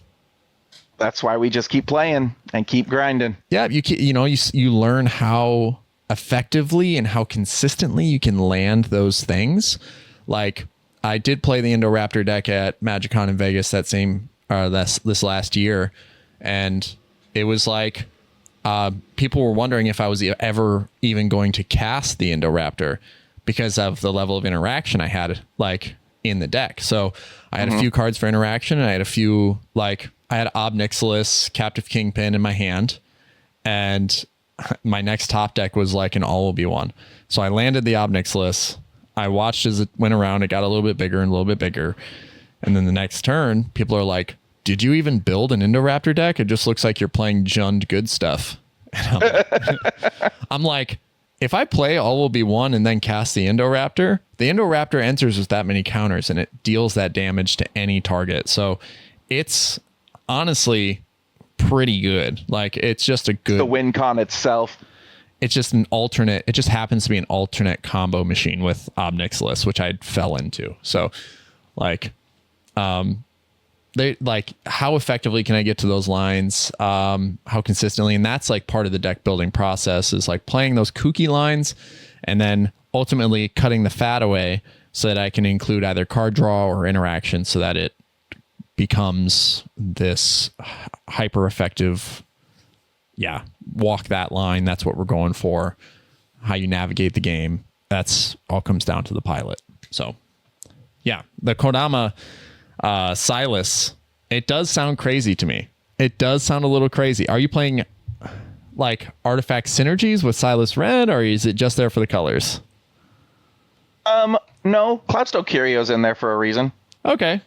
S2: That's why we just keep playing and keep grinding.
S1: Yeah, you learn how effectively and how consistently you can land those things. Like, I did play the Indoraptor deck at MagicCon in Vegas this last year, and it was like people were wondering if I was ever even going to cast the Indoraptor because of the level of interaction I had like in the deck. So I had a few cards for interaction, and I had a few, like, I had Obnixilis, Captive Kingpin in my hand, and my next top deck was like an all will be one. So I landed the Obnixilis. I watched as it went around. It got a little bit bigger and a little bit bigger. And then the next turn, people are like, did you even build an Indoraptor deck? It just looks like you're playing Jund good stuff. And I'm like, if I play All Will Be One and then cast the Indoraptor enters with that many counters and it deals that damage to any target. So it's honestly pretty good. Like, it's just a good...
S2: The win con itself.
S1: It's just an alternate... It just happens to be an alternate combo machine with Obnixilis, which I fell into. So, like... they like, how effectively can I get to those lines? How consistently? And that's like part of the deck building process, is like playing those kooky lines and then ultimately cutting the fat away so that I can include either card draw or interaction so that it becomes this hyper effective. Yeah. Walk that line. That's what we're going for. How you navigate the game. That's all comes down to the pilot. So yeah, the Kodama, Silas, it does sound crazy to me. It does sound a little crazy. Are you playing like artifact synergies with Silas Red, or is it just there for the colors?
S2: No, Cloudstone Curio's in there for a reason.
S1: Okay.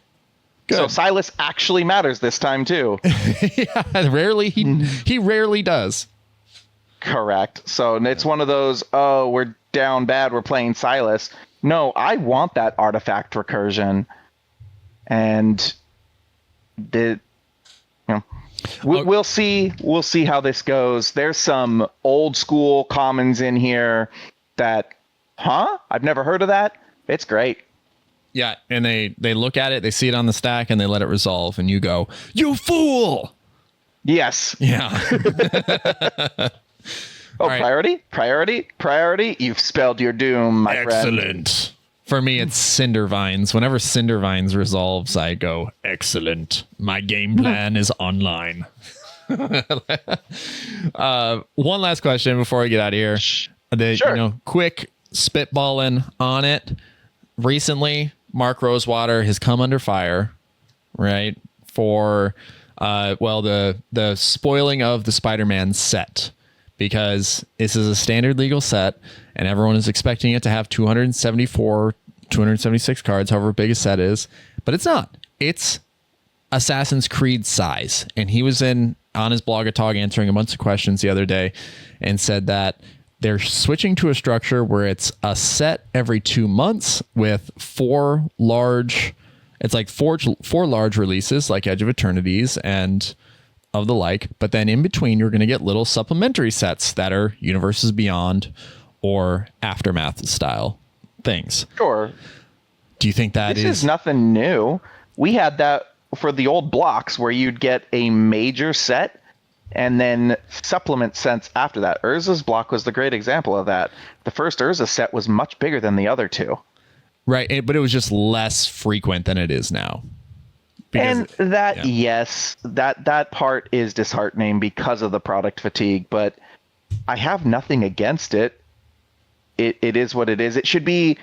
S1: Good.
S2: So Silas actually matters this time too.
S1: Yeah, rarely he rarely does.
S2: Correct. So it's one of those, oh, we're down bad, we're playing Silas. No, I want that artifact recursion. And we'll see how this goes. There's some old school commons in here that, I've never heard of that. It's great.
S1: Yeah, and they look at it, they see it on the stack, and they let it resolve, and you go, "You fool!"
S2: Yes.
S1: Yeah.
S2: Oh,
S1: right.
S2: priority. You've spelled your doom, my friend.
S1: Excellent. For me, it's Cindervines. Whenever Cindervines resolves, I go, excellent. My game plan is online. One last question before I get out of here.
S2: Sure.
S1: Quick spitballing on it. Recently, Mark Rosewater has come under fire, right? For, the spoiling of the Spider-Man set. Because this is a standard legal set, and everyone is expecting it to have 276 cards, however big a set is. But it's not. It's Assassin's Creed size. And he was on his blogatog answering a bunch of questions the other day and said that they're switching to a structure where it's a set every 2 months with four large releases like Edge of Eternities and of the like, but then in between you're going to get little supplementary sets that are Universes Beyond or Aftermath style things.
S2: Sure.
S1: Do you think
S2: this is nothing new? We had that for the old blocks where you'd get a major set and then supplement sets after that. Urza's block was the great example of that. The first Urza set was much bigger than the other two.
S1: Right, but it was just less frequent than it is now.
S2: Yes, that part is disheartening because of the product fatigue, but I have nothing against it. It is what it is. It should be.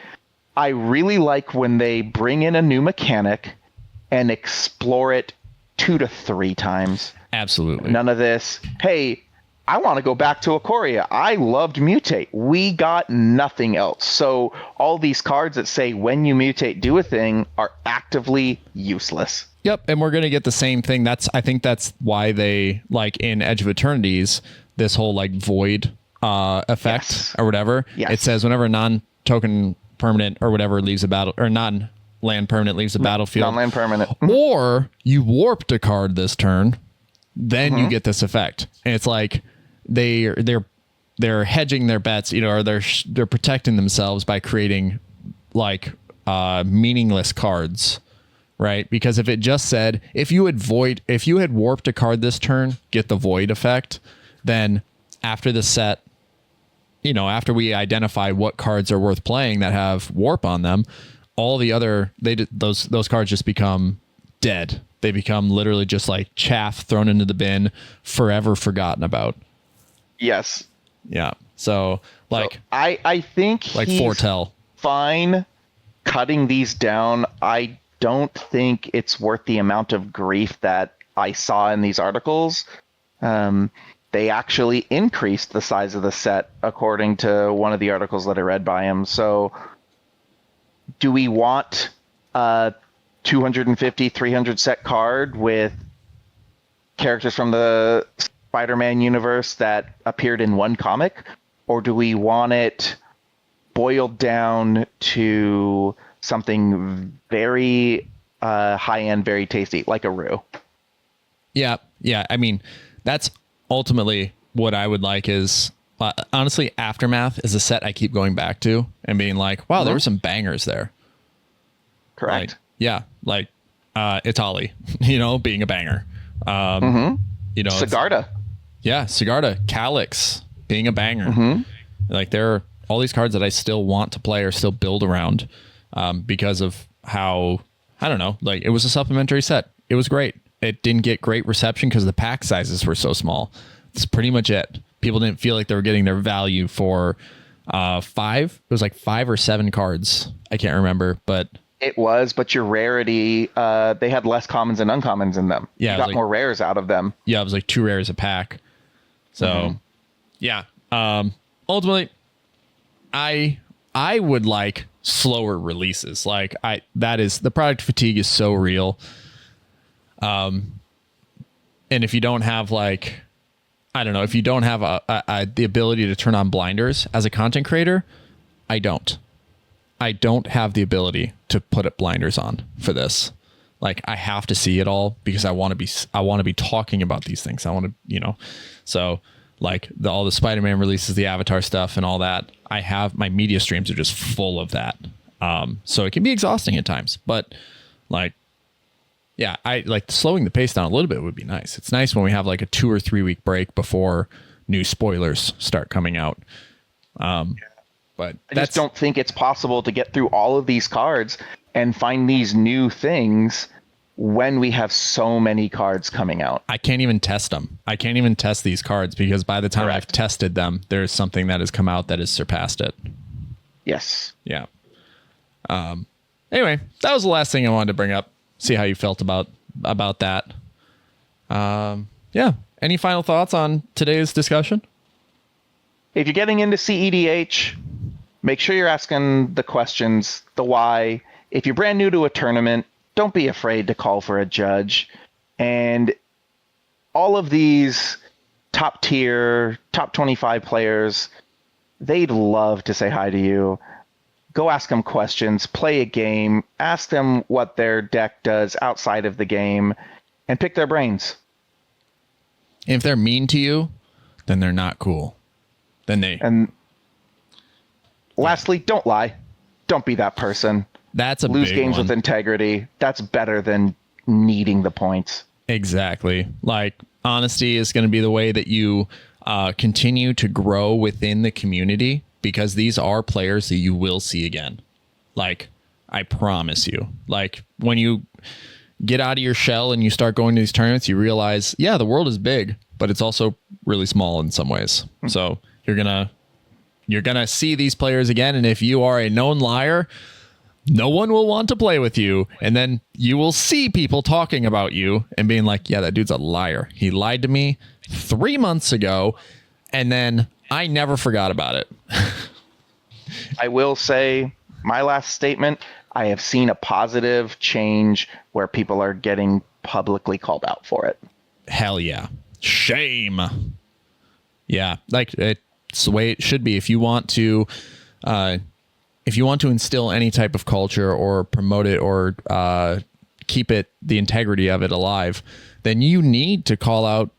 S2: I really like when they bring in a new mechanic and explore it 2 to 3 times.
S1: Absolutely.
S2: None of this, hey, I want to go back to Ikoria. I loved Mutate. We got nothing else. So all these cards that say when you mutate, do a thing are actively useless.
S1: Yep, and we're going to get the same thing. I think that's why they, like in Edge of Eternities, this whole like void effect or whatever.
S2: Yes.
S1: It says whenever a non-token permanent or whatever leaves a battle, or non-land permanent leaves a battlefield.
S2: Non-land permanent.
S1: Or you warped a card this turn, then you get this effect. And it's like they're hedging their bets, or they're protecting themselves by creating like meaningless cards. Right, because if it just said if you had warped a card this turn, get the void effect, then after the set, after we identify what cards are worth playing that have warp on them, all the other those cards just become dead. They become literally just like chaff thrown into the bin, forever forgotten about.
S2: Yes.
S1: Yeah. So
S2: I think
S1: like
S2: he's
S1: foretell.
S2: Fine cutting these down. I don't think it's worth the amount of grief that I saw in these articles. They actually increased the size of the set according to one of the articles that I read by him. So do we want 250, 300 set card with characters from the Spider-Man universe that appeared in one comic? Or do we want it boiled down to something very high-end, very tasty, like a roux?
S1: Yeah. I mean, that's ultimately what I would like is, honestly, Aftermath is a set I keep going back to and being like, wow, there were some bangers there.
S2: Correct.
S1: Like Italy, being a banger.
S2: Sigarda.
S1: Sigarda, Calyx being a banger. Like there are all these cards that I still want to play or still build around because of how, I don't know, like it was a supplementary set. It was great. It didn't get great reception because the pack sizes were so small. That's pretty much it. People didn't feel like they were getting their value for 5. It was like 5 or 7 cards. I can't remember, but
S2: it was. But your rarity, they had less commons and uncommons in them.
S1: Yeah,
S2: you got more rares out of them.
S1: Yeah, it was like 2 rares a pack. So, ultimately, I would like slower releases. Like the product fatigue is so real. And if you don't have if you don't have the ability to turn on blinders as a content creator, I don't have the ability to put up blinders on for this. Like I have to see it all because I want to be talking about these things. I want to, so like all the Spider-Man releases, the Avatar stuff and all that. I have my media streams are just full of that. So it can be exhausting at times, but like, yeah, I like slowing the pace down a little bit would be nice. It's nice when we have like a 2 or 3 week break before new spoilers start coming out. But
S2: I just don't think it's possible to get through all of these cards and find these new things when we have so many cards coming out.
S1: I can't even test them. I can't even test these cards because by the time I've tested them, there's something that has come out that has surpassed it.
S2: Yes.
S1: Yeah. Anyway, that was the last thing I wanted to bring up. See how you felt about that. Yeah. Any final thoughts on today's discussion?
S2: If you're getting into cEDH, make sure you're asking the questions, the why. If you're brand new to a tournament, don't be afraid to call for a judge. And all of these top tier, top 25 players, they'd love to say hi to you. Go ask them questions, play a game, ask them what their deck does outside of the game, and pick their brains.
S1: If they're mean to you, then they're not cool.
S2: And lastly, don't lie. Don't be that person.
S1: That's a
S2: lose
S1: big
S2: games
S1: one.
S2: with integrity. That's better than needing the points.
S1: Exactly. Like honesty is going to be the way that you continue to grow within the community, because these are players that you will see again. Like, I promise you. Like, when you get out of your shell and you start going to these tournaments, you realize, yeah, the world is big, but it's also really small in some ways. So you're gonna see these players again, and if you are a known liar, no one will want to play with you. And then you will see people talking about you and being like, yeah, that dude's a liar. He lied to me 3 months ago, and then I never forgot about it.
S2: I will say, my last statement, I have seen a positive change where people are getting publicly called out for it.
S1: Hell yeah. Shame. Yeah, like it's the way it should be. If you want to instill any type of culture or promote it or keep the integrity of it alive, then you need to call out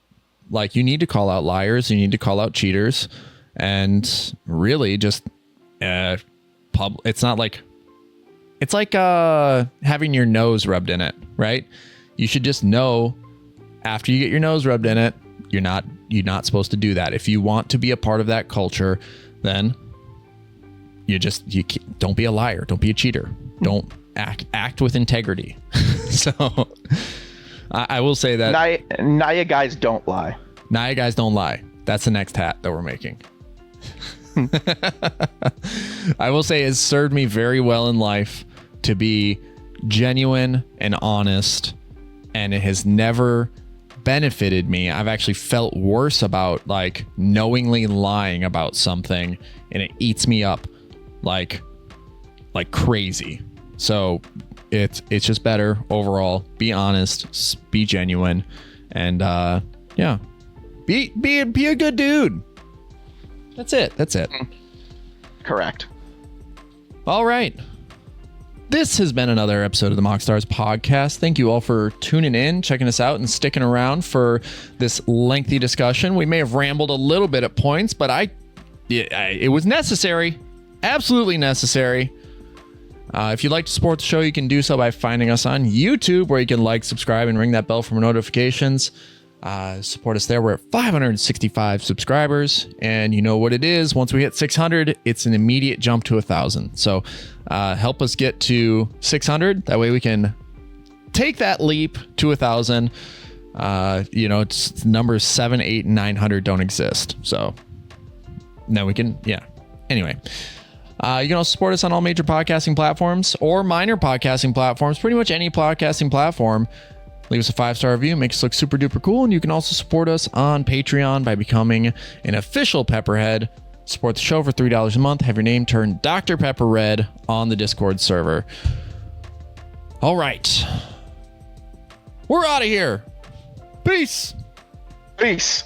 S1: liars, you need to call out cheaters, and really just it's not like, it's like having your nose rubbed in it, right? You should just know after you get your nose rubbed in it, you're not supposed to do that. If you want to be a part of that culture, then you don't be a liar, don't be a cheater, don't act with integrity. So I will say that
S2: Naya guys don't lie.
S1: Naya guys don't lie. That's the next hat that we're making. I will say it's served me very well in life to be genuine and honest, and it has never benefited me. I've actually felt worse about like knowingly lying about something, and it eats me up like crazy. So It's just better overall. Be honest, be genuine, and yeah, be a good dude. That's it.
S2: Correct.
S1: All right. This has been another episode of the MoxStars podcast. Thank you all for tuning in, checking us out, and sticking around for this lengthy discussion. We may have rambled a little bit at points, but it was necessary. Absolutely necessary. If you'd like to support the show, you can do so by finding us on YouTube, where you can like, subscribe, and ring that bell for notifications. Support us there. We're at 565 subscribers, and you know what it is. Once we hit 600, it's an immediate jump to 1,000. So help us get to 600. That way we can take that leap to 1,000. It's numbers 7, 8, and 900 don't exist. So now we can, yeah. Anyway, you can also support us on all major podcasting platforms or minor podcasting platforms, pretty much any podcasting platform. Leave us a 5-star review, make us look super duper cool. And you can also support us on Patreon by becoming an official Pepperhead. Support the show for $3 a month. Have your name turned Dr. Pepper Red on the Discord server. All right. We're out of here. Peace.
S2: Peace.